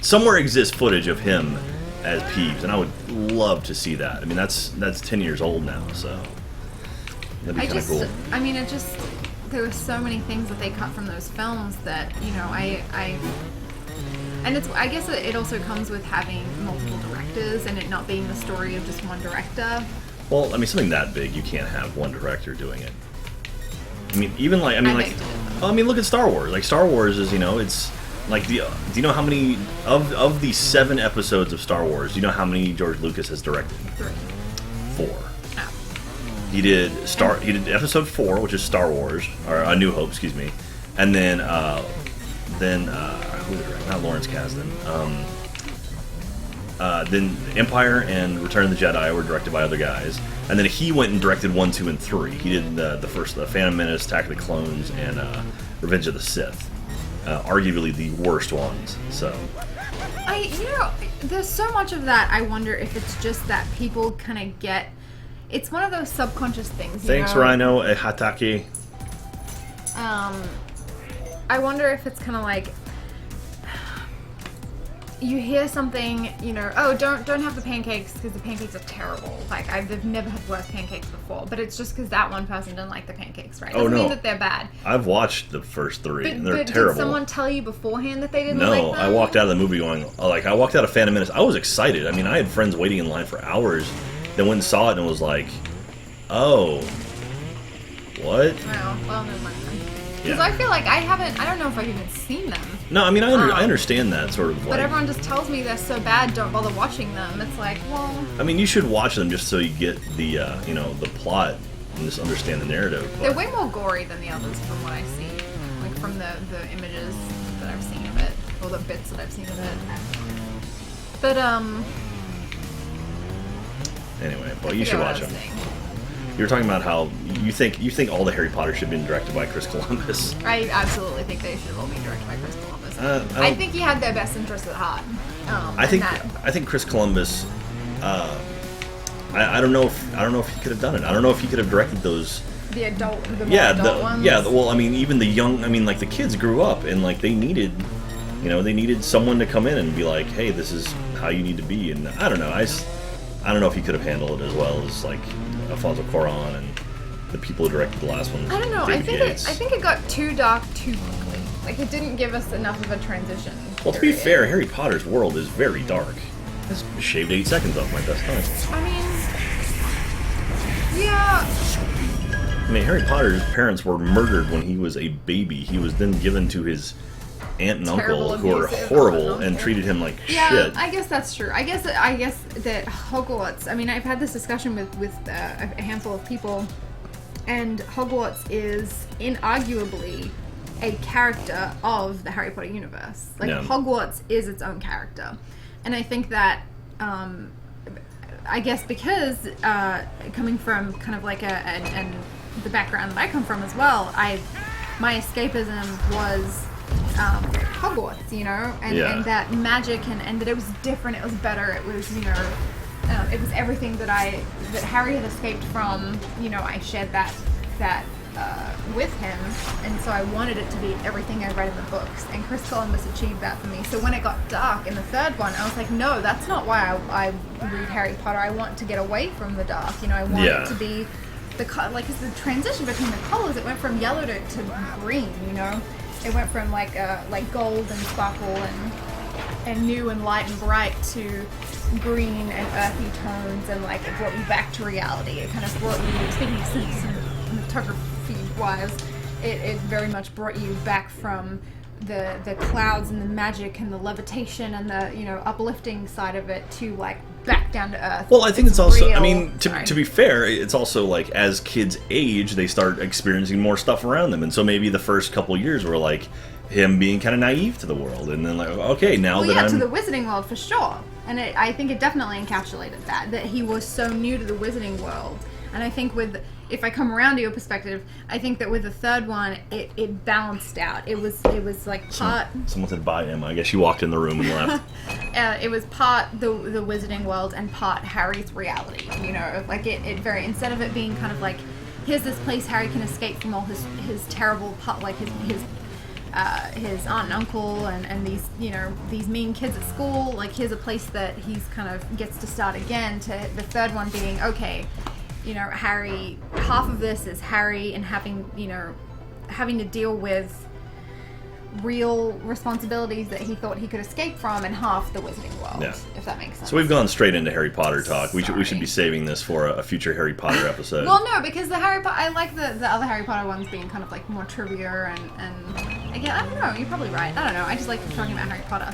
somewhere exists footage of him as Peeves, and I would love to see that. I mean, that's 10 years old now, so... That'd be kind of cool. I mean, there were so many things that they cut from those films that, you know, and I guess it also comes with having multiple directors and it not being the story of just one director. Well, I mean, something that big, you can't have one director doing it. I mean, even like, look at Star Wars. Like, Star Wars is, you know, it's like do you know how many of the 7 episodes of Star Wars? Do you know how many George Lucas has directed? 3. 4. He did episode 4, which is Star Wars, or A New Hope, excuse me, and then who did it direct? Not Lawrence Kasdan. Then Empire and Return of the Jedi were directed by other guys, and then he went and directed 1, 2, and 3. He did the first, the Phantom Menace, Attack of the Clones, and Revenge of the Sith. Arguably the worst ones. So. There's so much of that. I wonder if it's just that people kind of get. It's one of those subconscious things. Thanks, Rhino Hatake. I wonder if it's kind of like you hear something, you know, oh, don't have the pancakes because the pancakes are terrible. Like, they've never had worse pancakes before, but it's just because that one person didn't like the pancakes, right? Doesn't mean that they're bad. I've watched the first 3, and they're terrible. Did someone tell you beforehand that they didn't like them? No, I walked out of the movie going, I walked out of Phantom Menace. I was excited. I mean, I had friends waiting in line for hours. Then went and saw it and was like, oh, what? Well, never mind. Because I feel like I don't know if I've even seen them. No, I mean, I understand that sort of. But everyone just tells me they're so bad, don't bother watching them. It's like, well. I mean, you should watch them just so you get the, the plot and just understand the narrative. They're way more gory than the others from what I see. Like, from the images that I've seen of it, or the bits that I've seen of it. But, anyway, well, you should watch them. You were talking about how you think all the Harry Potter should have been directed by Chris Columbus. I absolutely think they should have all been directed by Chris Columbus. I think he had their best interests at heart. I think Chris Columbus I don't know if he could have done it. I don't know if he could have directed those. The adult ones. Yeah. Well, I mean, even the young. I mean, like the kids grew up and like they needed someone to come in and be like, hey, this is how you need to be. And I don't know. I don't know if he could have handled it as well as like Alfonso Cuarón and the people who directed the last one. I don't know. David Yates. I think it got too dark too quickly. Like it didn't give us enough of a transition. Well, to be fair, Harry Potter's world is very dark. I just shaved 8 seconds off my best time. I mean, yeah. I mean, Harry Potter's parents were murdered when he was a baby. He was then given to his aunt and uncle, who are horrible and treated him like shit. Yeah, I guess that's true. I guess that Hogwarts. I mean, I've had this discussion with a handful of people, and Hogwarts is inarguably a character of the Harry Potter universe. Like Hogwarts is its own character, and I think that. I guess because coming from kind of like and the background that I come from as well, my escapism was Hogwarts, you know, and that magic and that it was different, it was better, it was, you know, it was everything that Harry had escaped from. You know, I shared that with him, and so I wanted it to be everything I read in the books, and Chris Columbus achieved that for me. So when it got dark in the third one, I was like, no, that's not why I read Harry Potter. I want to get away from the dark, you know, I want it to be like it's the transition between the colors. It went from yellow to green, you know, it went from like gold and sparkle and new and light and bright to green and earthy tones, and like it brought you back to reality. It kind of brought you, speaking of cinematography-wise, it very much brought you back from the clouds and the magic and the levitation and the, you know, uplifting side of it to like back down to earth. Well, I think it's also real. I mean, to be fair, it's also like as kids age, they start experiencing more stuff around them, and so maybe the first couple years were like him being kind of naive to the world, and then like, okay, now that I'm to the Wizarding world for sure, and I think it definitely encapsulated that he was so new to the Wizarding world. And I think if I come around to your perspective, I think that with the third one, it balanced out. It was like part. Someone said bye him. I guess she walked in the room and left. It was part the Wizarding world and part Harry's reality. You know, like it very, instead of it being kind of like, here's this place Harry can escape from all his terrible like his aunt and uncle and these, you know, these mean kids at school. Like here's a place that he's kind of gets to start again. To the third one being, okay, you know, Harry, half of this is Harry and having to deal with real responsibilities that he thought he could escape from, and half the Wizarding world, if that makes sense. So we've gone straight into Harry Potter talk. We should be saving this for a future Harry Potter episode. Well, no, because I like the other Harry Potter ones being kind of like more trivia and again, I don't know, you're probably right. I don't know, I just like talking about Harry Potter.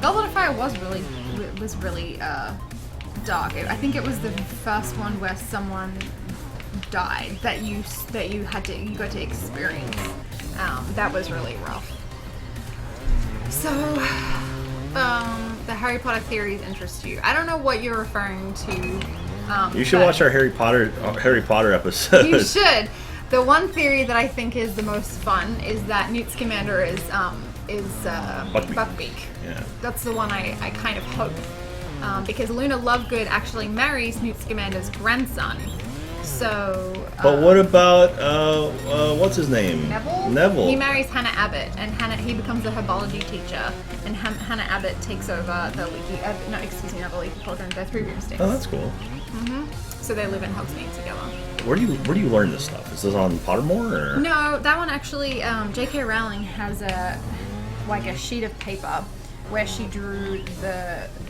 Goblet of Fire was really dark. I think it was the first one where someone died that you got to experience. That was really rough. So, the Harry Potter theories interest you. I don't know what you're referring to. You should watch our Harry Potter episode. You should. The one theory that I think is the most fun is that Newt Scamander is Buckbeak. Yeah. That's the one I kind of hope. Because Luna Lovegood actually marries Newt Scamander's grandson. So. But what about what's his name? Neville. He marries Hannah Abbott, and he becomes a herbology teacher, and Hannah Abbott takes over the Leaky Cauldron, the Three Broomsticks. Oh, that's cool. Mhm. So they live in Hogsmeade together. Where do you learn this stuff? Is this on Pottermore or? No, that one actually. J.K. Rowling has a sheet of paper where she drew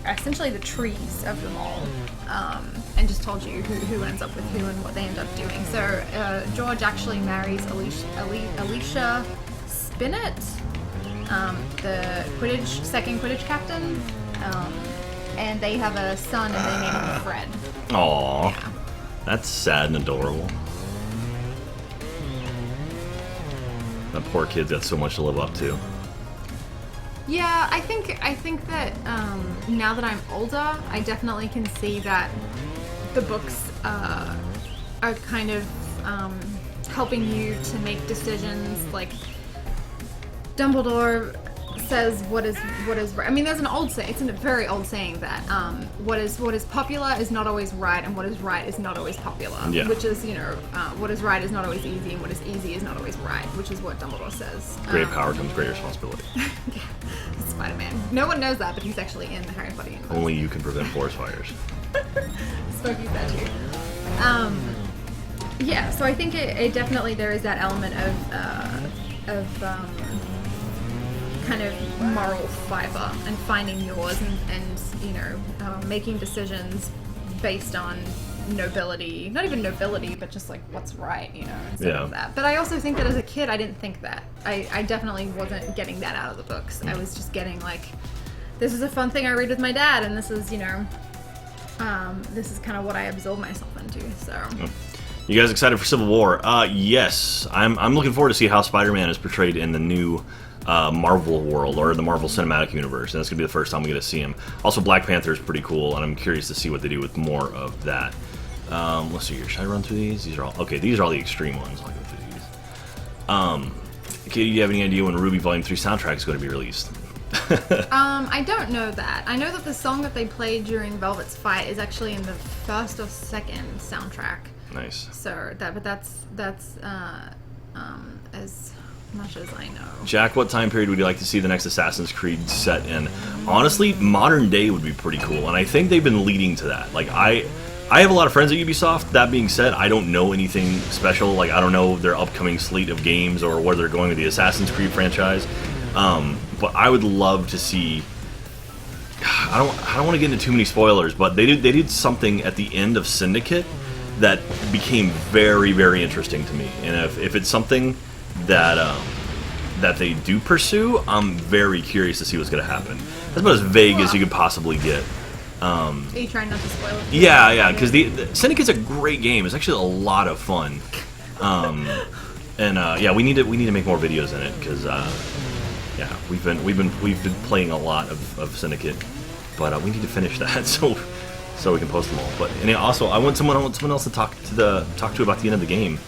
essentially the trees of them all, and just told you who ends up with who and what they end up doing. So George actually marries Alicia Spinnet, the second Quidditch captain, and they have a son and they name him Fred. Aww, yeah. That's sad and adorable. That poor kid's got so much to live up to. Yeah, I think that now that I'm older, I definitely can see that the books are kind of helping you to make decisions. Like Dumbledore says what is right. I mean, there's an old saying. It's a very old saying that what is popular is not always right, and what is right is not always popular. Yeah. Which is, what is right is not always easy, and what is easy is not always right. Which is what Dumbledore says. Great power comes great responsibility. Yeah, Spider-Man. No one knows that, but he's actually in the Harry Potter universe. Only you can prevent forest fires. Smokey's that too. Yeah, so I think it definitely, there is that element of kind of moral fiber and finding yours and making decisions based on nobility, not even nobility, but just like what's right, instead of that. But I also think that as a kid, I didn't think that. I definitely wasn't getting that out of the books. I was just getting like, this is a fun thing I read with my dad, and this is, this is kind of what I absorb myself into, so... You guys excited for Civil War? Yes. I'm looking forward to see how Spider-Man is portrayed in the new Marvel world, or the Marvel Cinematic Universe, and that's going to be the first time we get to see him. Also, Black Panther is pretty cool, and I'm curious to see what they do with more of that. Let's see here. Should I run through these? These are all... Okay, these are all the extreme ones. I'll go through these. Katie, do you have any idea when Ruby Volume 3 soundtrack is going to be released? I don't know that. I know that the song that they played during Velvet's fight is actually in the first or second soundtrack. Nice. So that's as much as I know. Jack, what time period would you like to see the next Assassin's Creed set in? Honestly, modern day would be pretty cool, and I think they've been leading to that. Like, I have a lot of friends at Ubisoft. That being said, I don't know anything special. Like, I don't know their upcoming slate of games or where they're going with the Assassin's Creed franchise. But I would love to see... I don't want to get into too many spoilers, but they did something at the end of Syndicate that became very, very interesting to me. And if it's something that that they do pursue, I'm very curious to see what's going to happen. That's about as vague as you could possibly get. Are you trying not to spoil it? Yeah, because the Syndicate's a great game. It's actually a lot of fun. Yeah, we need to make more videos in it, because yeah, we've been playing a lot of Syndicate, but we need to finish that so we can post them all. But and also, I want someone else to talk to about the end of the game.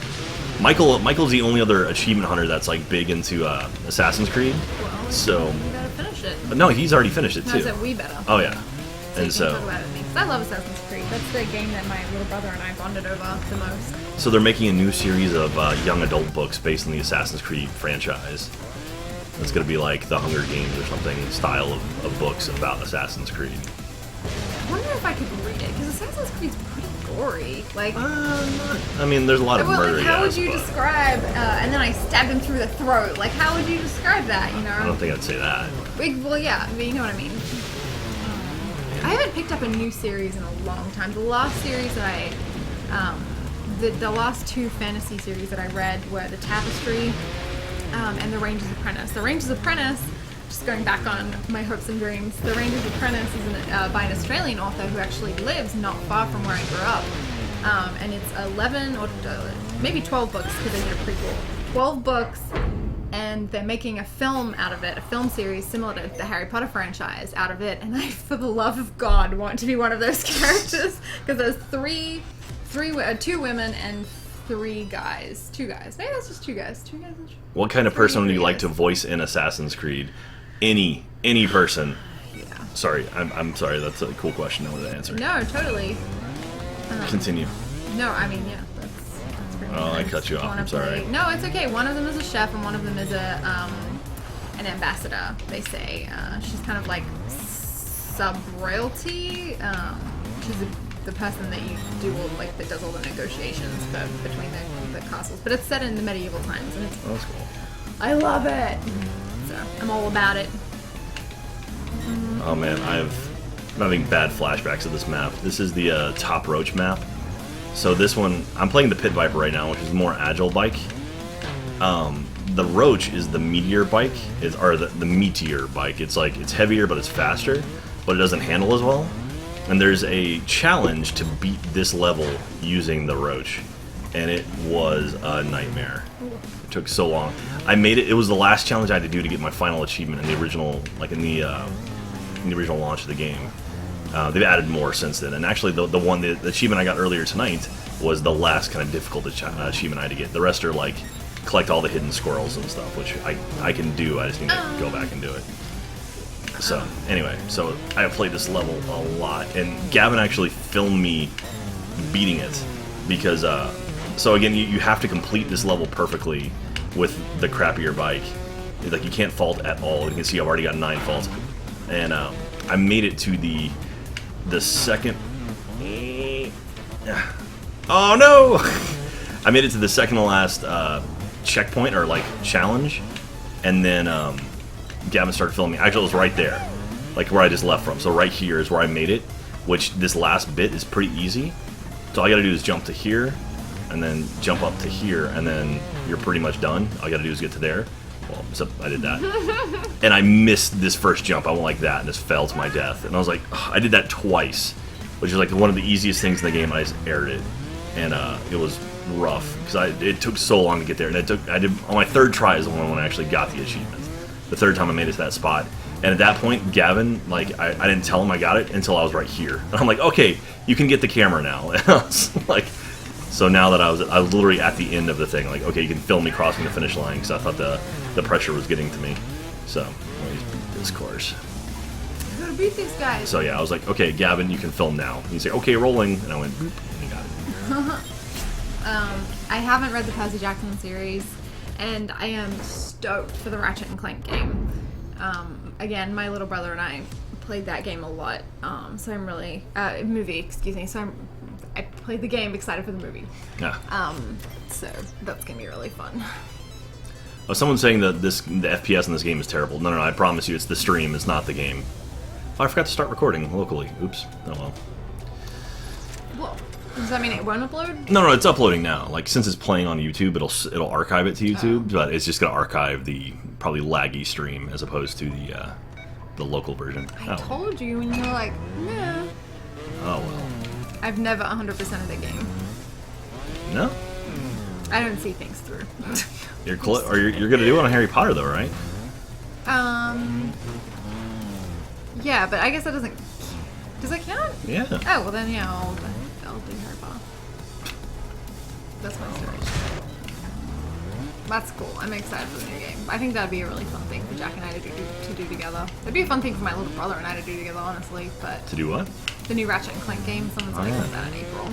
Michael's the only other achievement hunter that's like big into Assassin's Creed. Well, so we better finish it. No, he's already finished it too. No, I said we better. Oh yeah. So and you can talk about it with me, because I love Assassin's Creed. That's the game that my little brother and I bonded over the most. So they're making a new series of young adult books based on the Assassin's Creed franchise. It's going to be like the Hunger Games or something style of books about Assassin's Creed. I wonder if I could read it, because Assassin's Creed's pretty gory. Like, I mean, there's a lot of murder. Like, how would you describe? And then I stabbed him through the throat. Like, how would you describe that? I don't think I'd say that. Well, yeah, but you know what I mean. I haven't picked up a new series in a long time. The last series that the last two fantasy series that I read were The Tapestry and The Ranger's Apprentice. The Ranger's Apprentice, just going back on my hopes and dreams, The Ranger's Apprentice is by an Australian author who actually lives not far from where I grew up. And it's 11 or maybe 12 books, because they did a prequel. 12 books, and they're making a film out of it, a film series similar to the Harry Potter franchise out of it. And I, for the love of God, want to be one of those characters, because there's two women and 3 guys. 2 guys. Maybe that's just 2 guys. 2 guys. What kind of person would you like to voice in Assassin's Creed? Any person. Yeah. Sorry, I'm sorry. That's a cool question I wanted to answer. No, totally. Continue. No, I mean, yeah, that's pretty Oh, I cut you off. I'm sorry. No, it's okay. One of them is a chef, and one of them is an ambassador. They say she's kind of like sub-royalty. She's the person that you do that does all the negotiations between the castles. But it's set in the medieval times, and it's that's cool. I love it. So I'm all about it. Oh man, I'm having bad flashbacks of this map. This is the Top Roach map. So this one, I'm playing the Pit Viper right now, which is a more agile bike. The Roach is the Meteor bike, or the Meteor bike. It's heavier, but it's faster, but it doesn't handle as well. And there's a challenge to beat this level using the Roach, and it was a nightmare. It took so long. I made it. It was the last challenge I had to do to get my final achievement in the original, in the original launch of the game. They've added more since then, and actually the achievement I got earlier tonight was the last kind of difficult achievement I had to get. The rest are like collect all the hidden squirrels and stuff, which I can do. I just need to go back and do it. So anyway, so I have played this level a lot, and Gavin actually filmed me beating it because so again, you have to complete this level perfectly with the crappier bike. Like, you can't fault at all. You can see I've already got 9 faults, and I made it to the second. Oh no! I made it to the second to last checkpoint, or like challenge, and then Gavin started filming me. Actually, it was right there, like where I just left from. So right here is where I made it, which this last bit is pretty easy. So all you gotta do is jump to here, and then jump up to here, and then you're pretty much done. All you gotta do is get to there. Well, except I did that. And I missed this first jump. I went like that and just fell to my death. And I was like, ugh, I did that twice, which is like one of the easiest things in the game. I just aired it. And it was rough because it took so long to get there. And I did on my 3rd try is the one when I actually got the achievement. The 3rd time I made it to that spot. And at that point, Gavin, like, I didn't tell him I got it until I was right here. And I'm like, okay, you can get the camera now. And I was like, so now that I was literally at the end of the thing, like, okay, you can film me crossing the finish line, because I thought the pressure was getting to me. So, let me beat this course. I gotta beat these guys. So yeah, I was like, okay, Gavin, you can film now. And he's like, okay, rolling. And I went, boop, and he got it. I haven't read the Percy Jackson series, and I am stoked for the Ratchet and Clank game. Again, my little brother and I played that game a lot, so I'm really movie, excuse me. So I played the game, excited for the movie. Yeah. So that's gonna be really fun. Someone's saying that the FPS in this game is terrible. No, I promise you, it's the stream, it's not the game. Oh, I forgot to start recording locally. Oops. Oh well. Well, does that mean it won't upload? No, it's uploading now. Like, since it's playing on YouTube, it'll archive it to YouTube, but it's just gonna archive the probably laggy stream as opposed to the local version. I told you, and you're like, nah. Oh well. I've never 100%ed the game. No. I don't see things through. You're gonna do it on Harry Potter though, right? Yeah, but I guess that doesn't. Does that count? Yeah. Oh well, then yeah, I'll do Harry Potter. That's my story. That's cool. I'm excited for the new game. I think that'd be a really fun thing for Jack and I to do together. It'd be a fun thing for my little brother and I to do together, honestly. But to do what? The new Ratchet and Clank game. Someone's going to put that in April.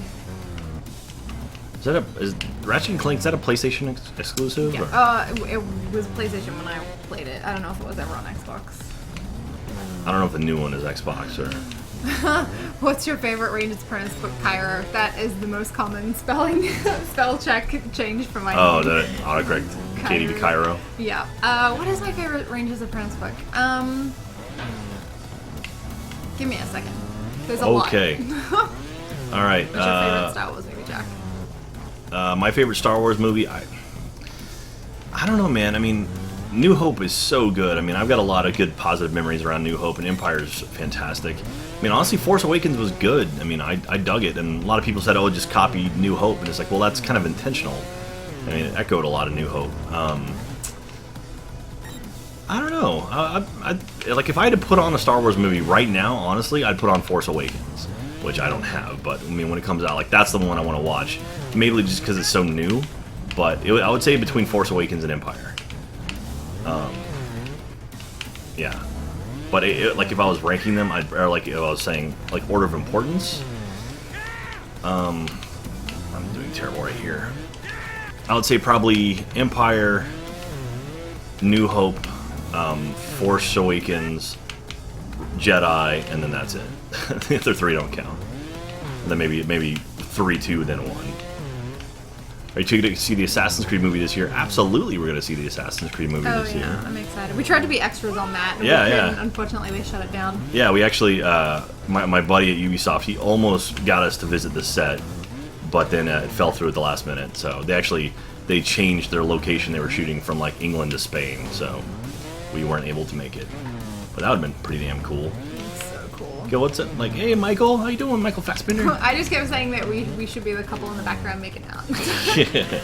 Is Ratchet and Clank, is that a PlayStation exclusive? Yeah. It was PlayStation when I played it. I don't know if it was ever on Xbox. I don't know if the new one is Xbox or. What's your favorite Rangers Apprentice book, Cairo? That is the most common spell check change for my name. The autocorrect Caiti to Cairo. Yeah. What is my favorite Rangers Apprentice book? Give me a second. There's a lot. Okay. All right. What's your favorite Star Wars movie, Jack? My favorite Star Wars movie, I don't know, man. I mean, New Hope is so good. I mean, I've got a lot of good positive memories around New Hope, and Empire's fantastic. I mean, honestly, Force Awakens was good. I mean, I dug it, and a lot of people said, oh, just copy New Hope, and it's like, well, that's kind of intentional. I mean, it echoed a lot of New Hope. I don't know. Like, if I had to put on a Star Wars movie right now, honestly, I'd put on Force Awakens, which I don't have. But, I mean, when it comes out, like, that's the one I want to watch. Mainly just because it's so new. But I would say between Force Awakens and Empire. Yeah. But, like, if I was ranking them, or, like, if I was saying, like, order of importance, I'm doing terrible right here. I would say probably Empire, New Hope, Force Awakens, Jedi, and then that's it. The other three don't count. And then maybe 3, 2, then 1. Are you going to see the Assassin's Creed movie this year? Absolutely, we're going to see the Assassin's Creed movie this year. I'm excited. We tried to be extras on that. And yeah. Unfortunately, they shut it down. Yeah, we actually, my buddy at Ubisoft, he almost got us to visit the set, but then it fell through at the last minute. So they changed their location they were shooting from like England to Spain, so we weren't able to make it. But that would have been pretty damn cool. So cool. Go, what's it? Like, hey, Michael, how you doing, Michael Fassbender? I just kept saying that we should be the couple in the background making out. Yeah.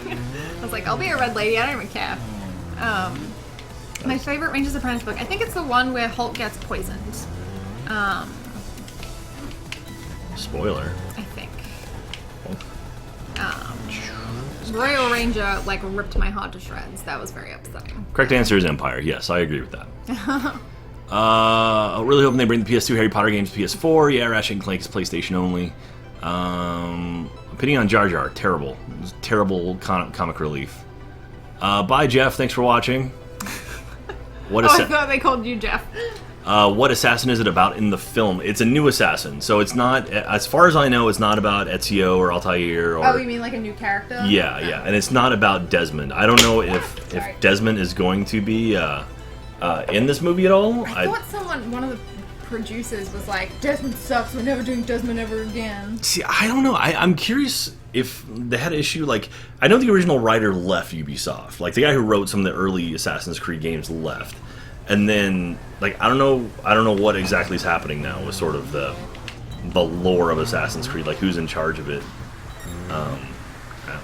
I was like, I'll be a red lady. I don't even care. My favorite Rangers Apprentice book. I think it's the one where Hulk gets poisoned. Spoiler. I think. Royal Ranger like ripped my heart to shreds. That was very upsetting. Correct answer is Empire. Yes, I agree with that. Really hoping they bring the PS2 Harry Potter games to PS4. Yeah, Ratchet and Clank is PlayStation only. Opinion on Jar Jar, terrible. It was terrible comic relief. Bye, Jeff. Thanks for watching. I thought they called you Jeff. What assassin is it about in the film? It's a new assassin, so it's not, as far as I know, it's not about Ezio or Altair. Or, oh, you mean like a new character? Yeah, yeah, and it's not about Desmond. I don't know if Desmond is going to be in this movie at all. I thought one of the producers was like, Desmond sucks, we're never doing Desmond ever again. See, I don't know. I'm curious if they had an issue, like, I know the original writer left Ubisoft. Like, the guy who wrote some of the early Assassin's Creed games left. And then, like, I don't know what exactly is happening now with sort of the lore of Assassin's Creed, like who's in charge of it. I don't know.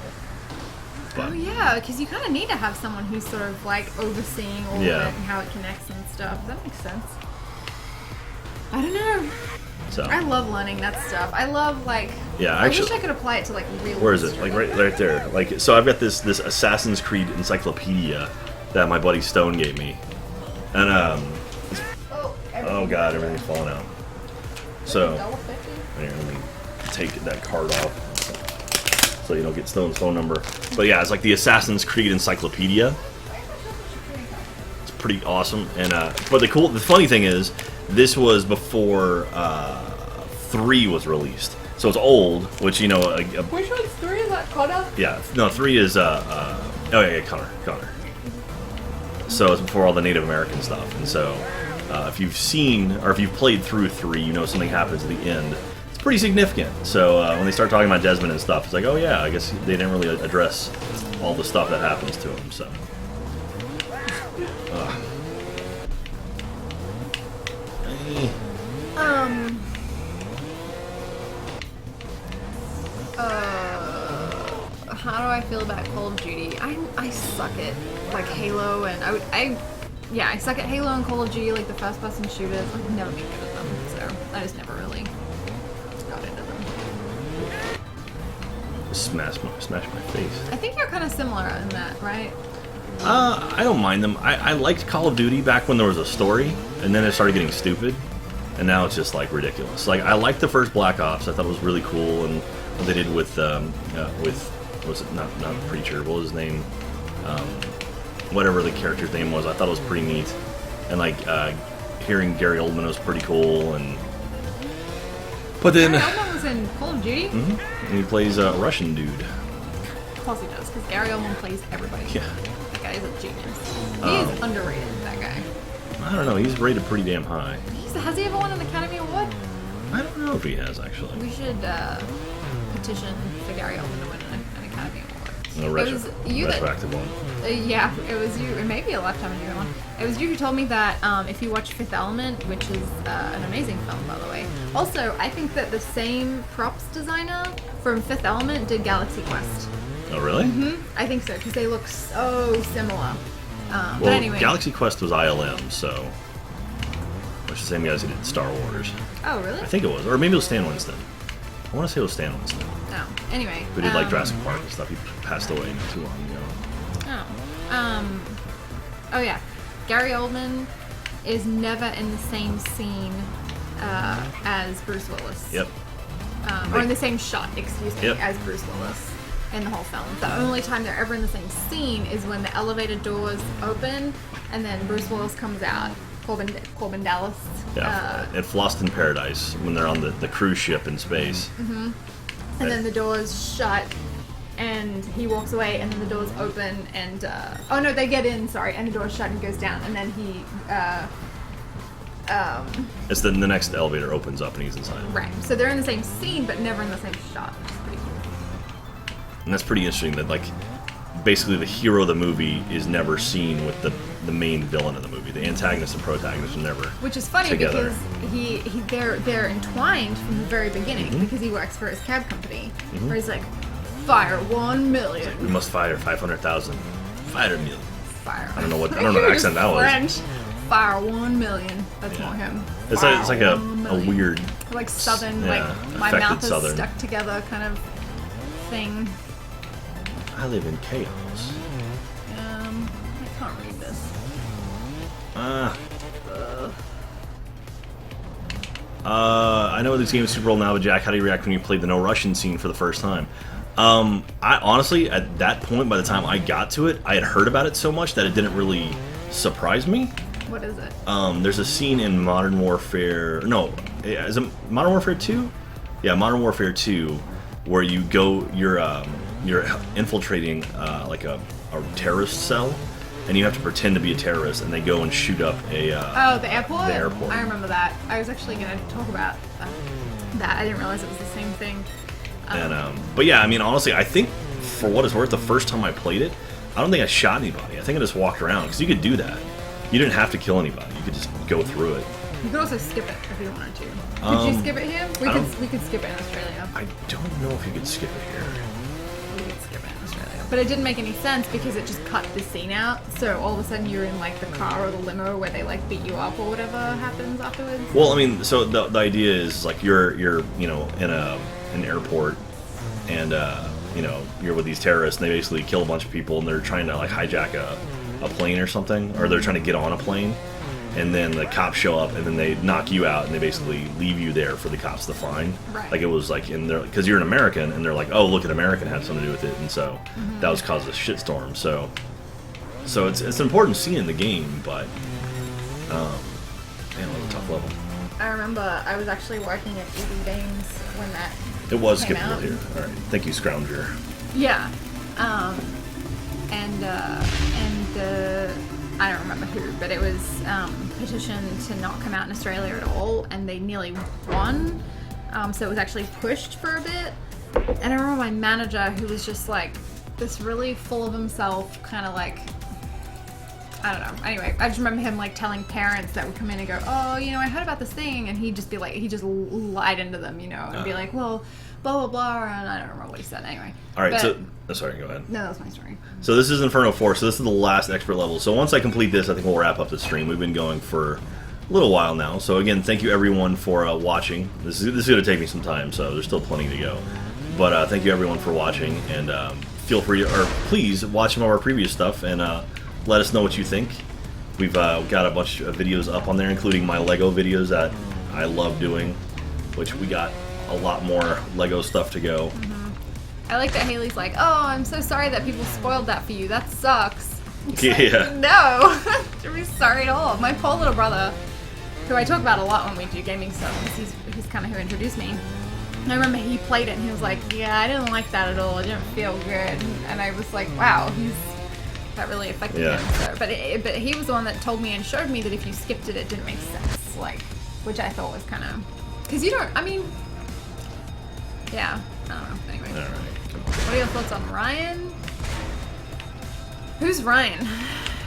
But, oh yeah, because you kind of need to have someone who's sort of like overseeing all of it and how it connects and stuff. That makes sense. I don't know. So I love learning that stuff. I love like. Yeah, I actually, wish I could apply it to like real. Where is it? Like right there. Like, so I've got this Assassin's Creed encyclopedia that my buddy Stone gave me. And oh god, everything's falling out. So here, let me take that card off so you don't get Stone's phone number. But yeah, it's like the Assassin's Creed encyclopedia. It's pretty awesome. And but the funny thing is, this was before 3 was released, so it's old. Which which one's 3? Is that Connor? Yeah, no, 3 is Connor. So it's before all the Native American stuff, and so if you've seen or if you've played through 3, you know something happens at the end. It's pretty significant. So when they start talking about Desmond and stuff, it's like, oh yeah, I guess they didn't really address all the stuff that happens to him. So. How do I feel about Call of Duty? I suck at like Halo, and I suck at Halo and Call of Duty, like the first-person shooters. I've never been good at them, so I just never really got into them. Smash my face. I think you're kind of similar in that, right? I don't mind them. I liked Call of Duty back when there was a story, and then it started getting stupid, and now it's just like ridiculous. Like, I liked the first Black Ops. I thought it was really cool, and what they did with was it not Preacher? What was his name? Whatever the character's name was, I thought it was pretty neat. And like hearing Gary Oldman was pretty cool. But then Gary Oldman was in Call of Duty. Mm-hmm. And he plays a Russian dude. Of course he does, because Gary Oldman plays everybody. Yeah, that guy is a genius. He is underrated. That guy. I don't know. He's rated pretty damn high. Has he ever won an Academy Award? I don't know if he has actually. We should petition for Gary Oldman to win an Academy Award. A retroactive one. Yeah, it was you. It may be a Lifetime Achievement one. It was you who told me that if you watch Fifth Element, which is an amazing film, by the way. Also, I think that the same props designer from Fifth Element did Galaxy Quest. Oh, really? Mm-hmm. I think so, because they look so similar. But anyway. Galaxy Quest was ILM, so... Which is the same guys who did Star Wars. Oh, really? I think it was. Or maybe it was Stan Winston. I want to say it was Stan Winston. Oh, anyway. Who did like Jurassic Park and stuff. He passed away not too long ago. Oh yeah. Gary Oldman is never in the same scene as Bruce Willis. Yep. Or in the same shot, excuse me, as Bruce Willis in the whole film. The only time they're ever in the same scene is when the elevator doors open and then Bruce Willis comes out. Corbin Dallas. Yeah, at Lost in Paradise, when they're on the cruise ship in space. Mm-hmm. And then the doors shut, and he walks away, and then the doors open, and... oh, no, they get in, sorry, and the doors shut and goes down, and then he... It's the next elevator opens up, and he's inside. Right, so they're in the same scene, but never in the same shot, which is pretty cool. And that's pretty interesting that, like, basically the hero of the movie is never seen with the main villain of the movie. The antagonist and protagonist are never Which is funny together. Because they're entwined from the very beginning because he works for his cab company. Where he's like, fire 1 million. We must fire 500,000. Fire a million. Fire. I don't know what accent that was. French. Fire 1 million. That's more him. It's like a weird, like southern, like my mouth is stuck together kind of thing. I live in chaos. I can't read this. I know this game is super old now, but Jack, how do you react when you played the No Russian scene for the first time? I honestly, at that point, by the time I got to it, I had heard about it so much that it didn't really surprise me. What is it? There's a scene in Modern Warfare. No, is it Modern Warfare 2? Yeah, Modern Warfare 2, where you're infiltrating like a terrorist cell, and you have to pretend to be a terrorist, and they go and shoot up a the airport. The airport. I remember that. I was actually going to talk about that. I didn't realize it was the same thing. But yeah, I mean, honestly, I think for what it's worth, the first time I played it, I don't think I shot anybody. I think I just walked around, because you could do that. You didn't have to kill anybody. You could just go through it. You could also skip it if you wanted to. Could you skip it here? We could skip it in Australia. I don't know if you could skip it here. We could skip it in Australia. But it didn't make any sense because it just cut the scene out. So all of a sudden you're in like the car or the limo where they like beat you up or whatever happens afterwards. Well, I mean, so the idea is like you're in an airport, and you're with these terrorists, and they basically kill a bunch of people, and they're trying to like hijack a plane or something, or they're trying to get on a plane, and then the cops show up, and then they knock you out, and they basically leave you there for the cops to find. Right. Like it was like in there because you're an American, and they're like, oh, look, an American had something to do with it, and so that was caused a shitstorm. So it's an important scene in the game, but man, it was a tough level. I remember I was actually working at EB Games when that It was came skipping out. here. All right, thank you, Scrounger. Yeah. I don't remember who, but it was petitioned to not come out in Australia at all, and they nearly won. So it was actually pushed for a bit. And I remember my manager, who was just like this really full of himself, kind of like, I don't know. Anyway, I just remember him like telling parents that would come in and go, oh, I heard about this thing, and he'd just be like, he just lied into them, and be like, well, blah blah blah, and I don't remember what he said anyway. All right, but, sorry, go ahead. No, that's my story. So this is Inferno 4, so this is the last expert level. So once I complete this, I think we'll wrap up the stream. We've been going for a little while now. So again, thank you everyone for watching. This is going to take me some time, so there's still plenty to go. But thank you everyone for watching, and feel free to, or please watch some of our previous stuff and let us know what you think. We've got a bunch of videos up on there, including my Lego videos that I love doing, which we got a lot more Lego stuff to go. I like that Haley's like, oh, I'm so sorry that people spoiled that for you. That sucks. It's Yeah. like, no, don't be sorry at all. My poor little brother, who I talk about a lot when we do gaming stuff, because he's kind of who introduced me. I remember he played it and he was like, yeah, I didn't like that at all. It didn't feel good. And I was like, wow, that really affected him. So, but he was the one that told me and showed me that if you skipped it, it didn't make sense. Like, which I thought was kind of, because you don't. I mean, yeah, I don't know. Anyway, All right, come on. what are your thoughts on Ryan? Who's Ryan?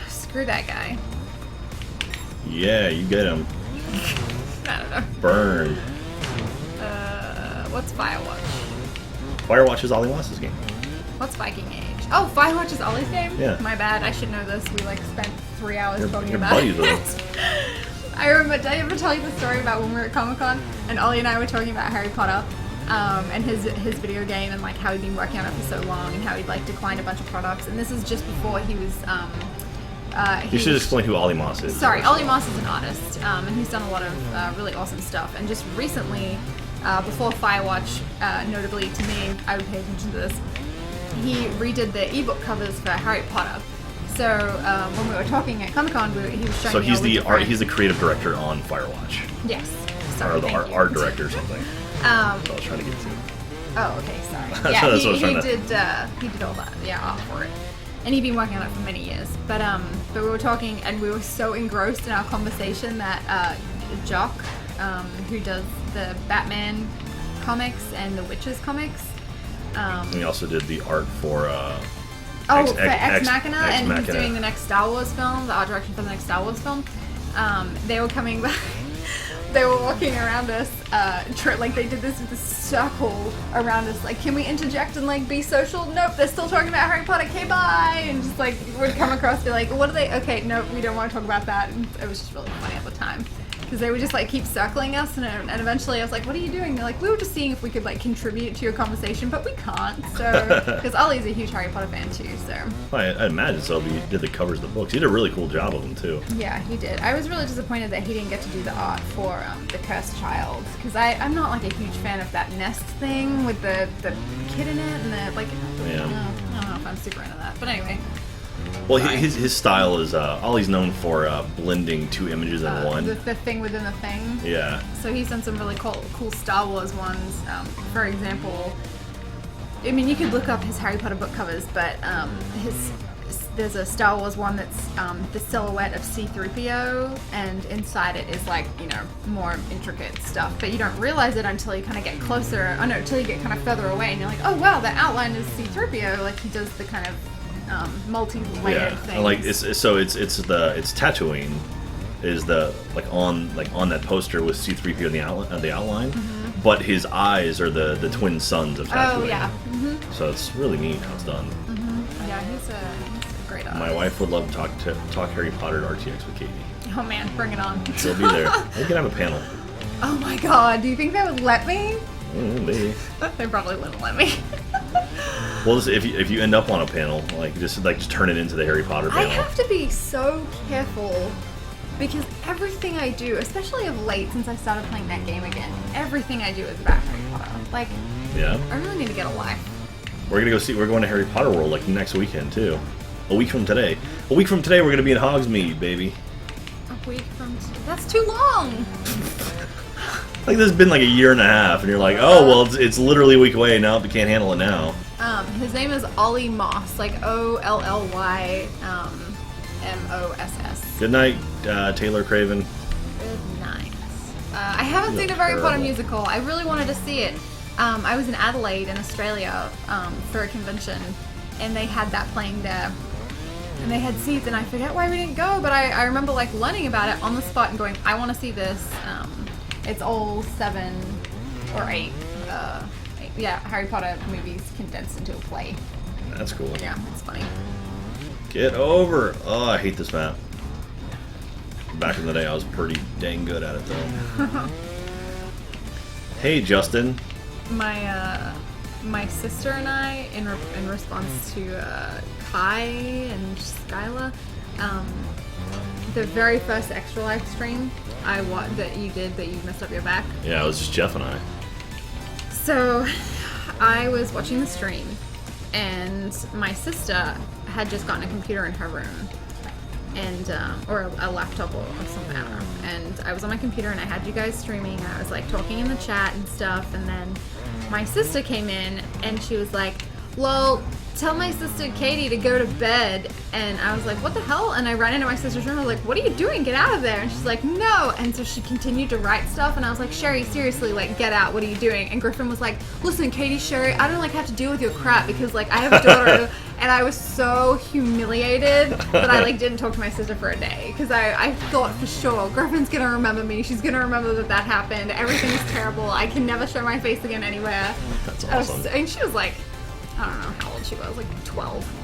Screw that guy. Yeah, you get him. I don't know. Burned. What's Firewatch? Firewatch is Ollie Moss's game. What's Viking Age? Oh, Firewatch is Ollie's game? Yeah. My bad. I should know this. We spent 3 hours talking You're about buddies it. with him. I remember, did I ever tell you the story about when we were at Comic-Con and Ollie and I were talking about Harry Potter and his video game and how he'd been working on it for so long and how he'd declined a bunch of products, and this is just before he was You should explain who Ollie Moss is. Sorry, Ollie Moss is an artist, and he's done a lot of really awesome stuff. And just recently, before Firewatch, notably to me, I would pay attention to this, he redid the ebook covers for Harry Potter. So when we were talking at Comic-Con, he was showing So me he's all the different... he's the creative director on Firewatch. Yes. Sorry, Or the thank you. art director or something. That's what I was trying to get to. Oh, okay, sorry. That's Yeah, what I was trying to- he did all that, art for it. And he'd been working on it for many years. But we were talking, and we were so engrossed in our conversation that Jock, who does the Batman comics and the Witches comics. And he also did the art for for Ex Machina, Ex and he's Machina. doing the next Star Wars film, the art direction for the next Star Wars film. They were coming back. They were walking around us, they did this circle around us, can we interject and be social? Nope, they're still talking about Harry Potter, okay, bye! And just would come across, be like, what are they, okay, nope, we don't want to talk about that. And it was just really funny at the time. because they would just like keep circling us, and eventually I was like, "What are you doing?" They're like, "We were just seeing if we could like contribute to your conversation, but we can't." So because Ollie's a huge Harry Potter fan too, so I imagine so. He did the covers of the books. He did a really cool job of them too. yeah, he did. I was really disappointed that he didn't get to do the art for the Cursed Child, because I'm not like a huge fan of that nest thing with the kid in it, and the like. Yeah. I don't know if I'm super into that, but anyway. Well, his style is Ollie's known for blending two images in one. The thing within the thing. Yeah. So he's done some really cool Star Wars ones. For example, I mean, you could look up his Harry Potter book covers, but there's a Star Wars one that's the silhouette of C-3PO, and inside it is like, you know, more intricate stuff. But you don't realize it until you kind of get closer. Oh no, until you get kind of further away, and you're like, oh wow, that outline is C-3PO. Like he does the kind of multi-layered things. Like it's Tatooine is the on that poster with C-3PO in the outline, but his eyes are the twin sons of Tatooine. Oh yeah. So it's really neat how it's done. Yeah, he's a great artist. My wife would love to talk Harry Potter at RTX with Katie. Oh man, bring it on. She'll be there. We can have a panel. Oh my god, do you think they would let me? Maybe. They probably wouldn't let me. Well, if you end up on a panel, just turn it into the Harry Potter I panel. have to be so careful because everything I do, especially of late since I started playing that game again, everything I do is about Harry Potter. Like, yeah. I really need to get a life. We're going to Harry Potter World like next weekend too. A week from today. We're gonna be in Hogsmeade, baby. A week from that's too long. Like this has been like a year and a half, and you're like, oh well, it's literally a week away now. We can't handle it now. His name is Ollie Moss, like Olly Moss. Good night, Taylor Craven. Good night. I haven't seen a Harry Potter musical. I really wanted to see it. I was in Adelaide in Australia for a convention, and they had that playing there. And they had seats, and I forget why we didn't go, but I remember like learning about it on the spot and going, I want to see this. It's all 7 or 8. Harry Potter movies condensed into a play. That's cool. Yeah, it's funny. Get over. Oh, I hate this map. Back in the day, I was pretty dang good at it, though. Hey, Justin. My sister and I, in response to Kai and Skyla, the very first Extra Life stream that you messed up your back. Yeah, it was just Jeff and I. So I was watching the stream, and my sister had just gotten a computer in her room, and or a laptop of some manner. And I was on my computer, and I had you guys streaming, and I was like talking in the chat and stuff. And then my sister came in, and she was like, "Lol, tell my sister Katie to go to bed." And I was like, what the hell? And I ran into my sister's room. I was like, what are you doing? Get out of there. And she's like, no. And so she continued to write stuff. And I was like, Sherry, seriously, like, get out. What are you doing? And Griffin was like, listen, Katie, Sherry, I don't like have to deal with your crap because like I have a daughter. And I was so humiliated that I like didn't talk to my sister for a day because I thought for sure Griffin's gonna remember me. She's gonna remember that happened. Everything is terrible. I can never show my face again anywhere. That's awesome. And she was like, I don't know how old she was, like 12.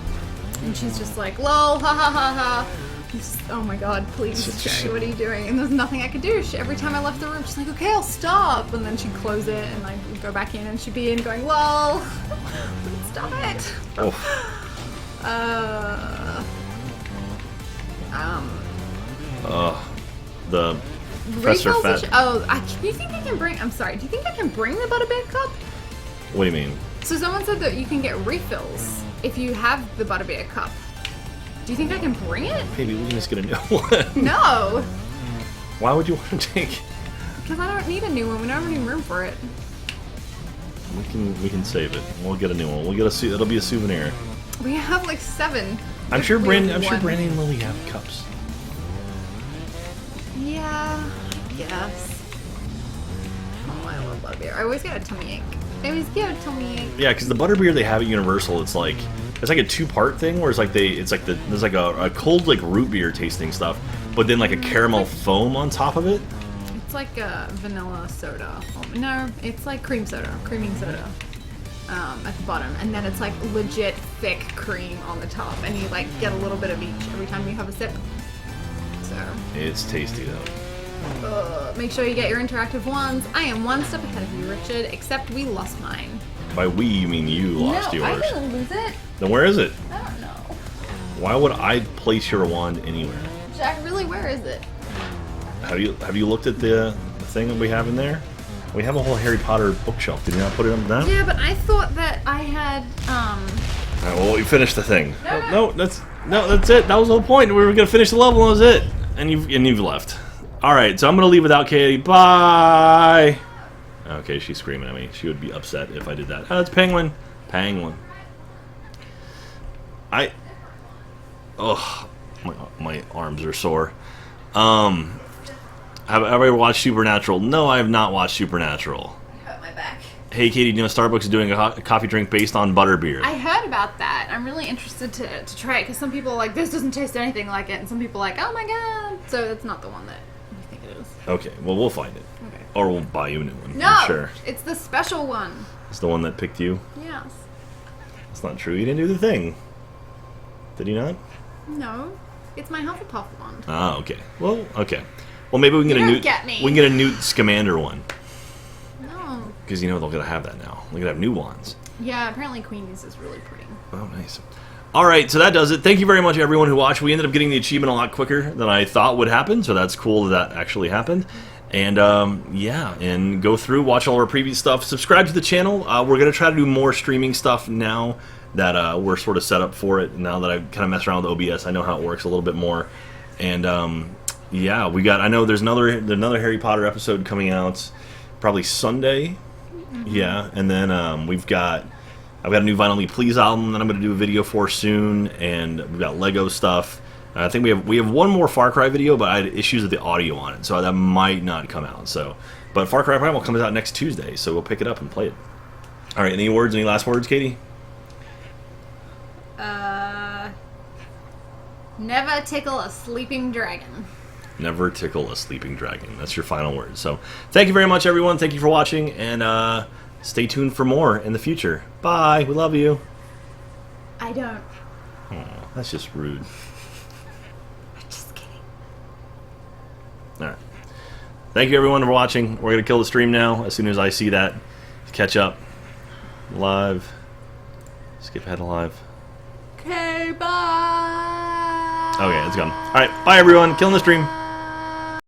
And she's just like, lol, ha ha ha ha. Just, oh my god, please, Sherry, what are you doing? And there's nothing I could do. Every time I left the room, she's like, okay, I'll stop. And then she'd close it and like go back in and she'd be in going, lol, stop it. Oh. The Professor Fat. Do you think I can bring? I'm sorry. Do you think I can bring the Butterbeer cup? What do you mean? So someone said that you can get refills if you have the Butterbeer cup. Do you think I can bring it? Maybe we can just get a new one. No. Why would you want to take? Because I don't need a new one. We don't have any room for it. We can save it. We'll get a new one. We'll get it'll be a souvenir. We have like 7. I'm sure Brandy and Lily have cups. Yeah, I guess. Oh, I love Butterbeer. I always get a tummy ache. Yeah, because the butterbeer they have at Universal, it's like a 2-part thing where there's like a cold like root beer tasting stuff, but then like a caramel foam on top of it. It's like a vanilla soda. No, it's like creaming soda at the bottom, and then it's like legit thick cream on the top, and you like get a little bit of each every time you have a sip. So it's tasty though. Make sure you get your interactive ones. I am one step ahead of you, Richard, except we lost mine. By we, you mean you lost yours. I didn't lose it. Then where is it? I don't know. Why would I place your wand anywhere? Jack, really, where is it? Have you looked at the thing that we have in there? We have a whole Harry Potter bookshelf. Did you not put it on that? Yeah, but I thought that I had Alright, well, we finished the thing. No, that's it. That was the whole point. We were gonna finish the level, and that was it. And you've left. All right, so I'm gonna leave without Katie. Bye. Okay, she's screaming at me. She would be upset if I did that. Oh, it's Penguin. Penguin. My arms are sore. Have I ever watched Supernatural? No, I have not watched Supernatural. hurt my back. Hey, Katie, you know Starbucks is doing a coffee drink based on butterbeer. I heard about that. I'm really interested to try it because some people are like, this doesn't taste anything like it, and some people are like, oh my god. So it's not the one that you think it is. Okay, well, we'll find it. Okay. Or we'll buy you a new one. No, I'm sure. It's the special one. It's the one that picked you? Yes. That's not true. You didn't do the thing. Did you not? No, it's my Hufflepuff one. Ah, okay. Well, okay. Well, maybe we can get You a don't Newt. get me. We can get a Newt Scamander one No. because they're gonna have that now. They're gonna have new wands. Yeah, apparently Queenie's is really pretty. Oh, nice. All right, so that does it. Thank you very much, everyone who watched. We ended up getting the achievement a lot quicker than I thought would happen, so that's cool that actually happened. And yeah, and go through, watch all our previous stuff. Subscribe to the channel. We're gonna try to do more streaming stuff now that we're sort of set up for it. Now that I've kind of messed around with OBS, I know how it works a little bit more. And yeah, I know there's another Harry Potter episode coming out probably Sunday. Mm-hmm. Yeah, and then I've got a new Vinyl Me Please album that I'm going to do a video for soon, and we've got Lego stuff. I think we have one more Far Cry video, but I had issues with the audio on it, so that might not come out. So, but Far Cry Primal comes out next Tuesday, so we'll pick it up and play it. All right, any last words, Katie? Never tickle a sleeping dragon. Never tickle a sleeping dragon. That's your final word. So, thank you very much, everyone. Thank you for watching, and stay tuned for more in the future. Bye. We love you. I don't. Oh, that's just rude. I'm just kidding. All right. Thank you, everyone, for watching. We're going to kill the stream now as soon as I see that. Catch up. Live. Skip ahead to live. Okay, bye. Okay, it's gone. All right. Bye, everyone. Killing the stream.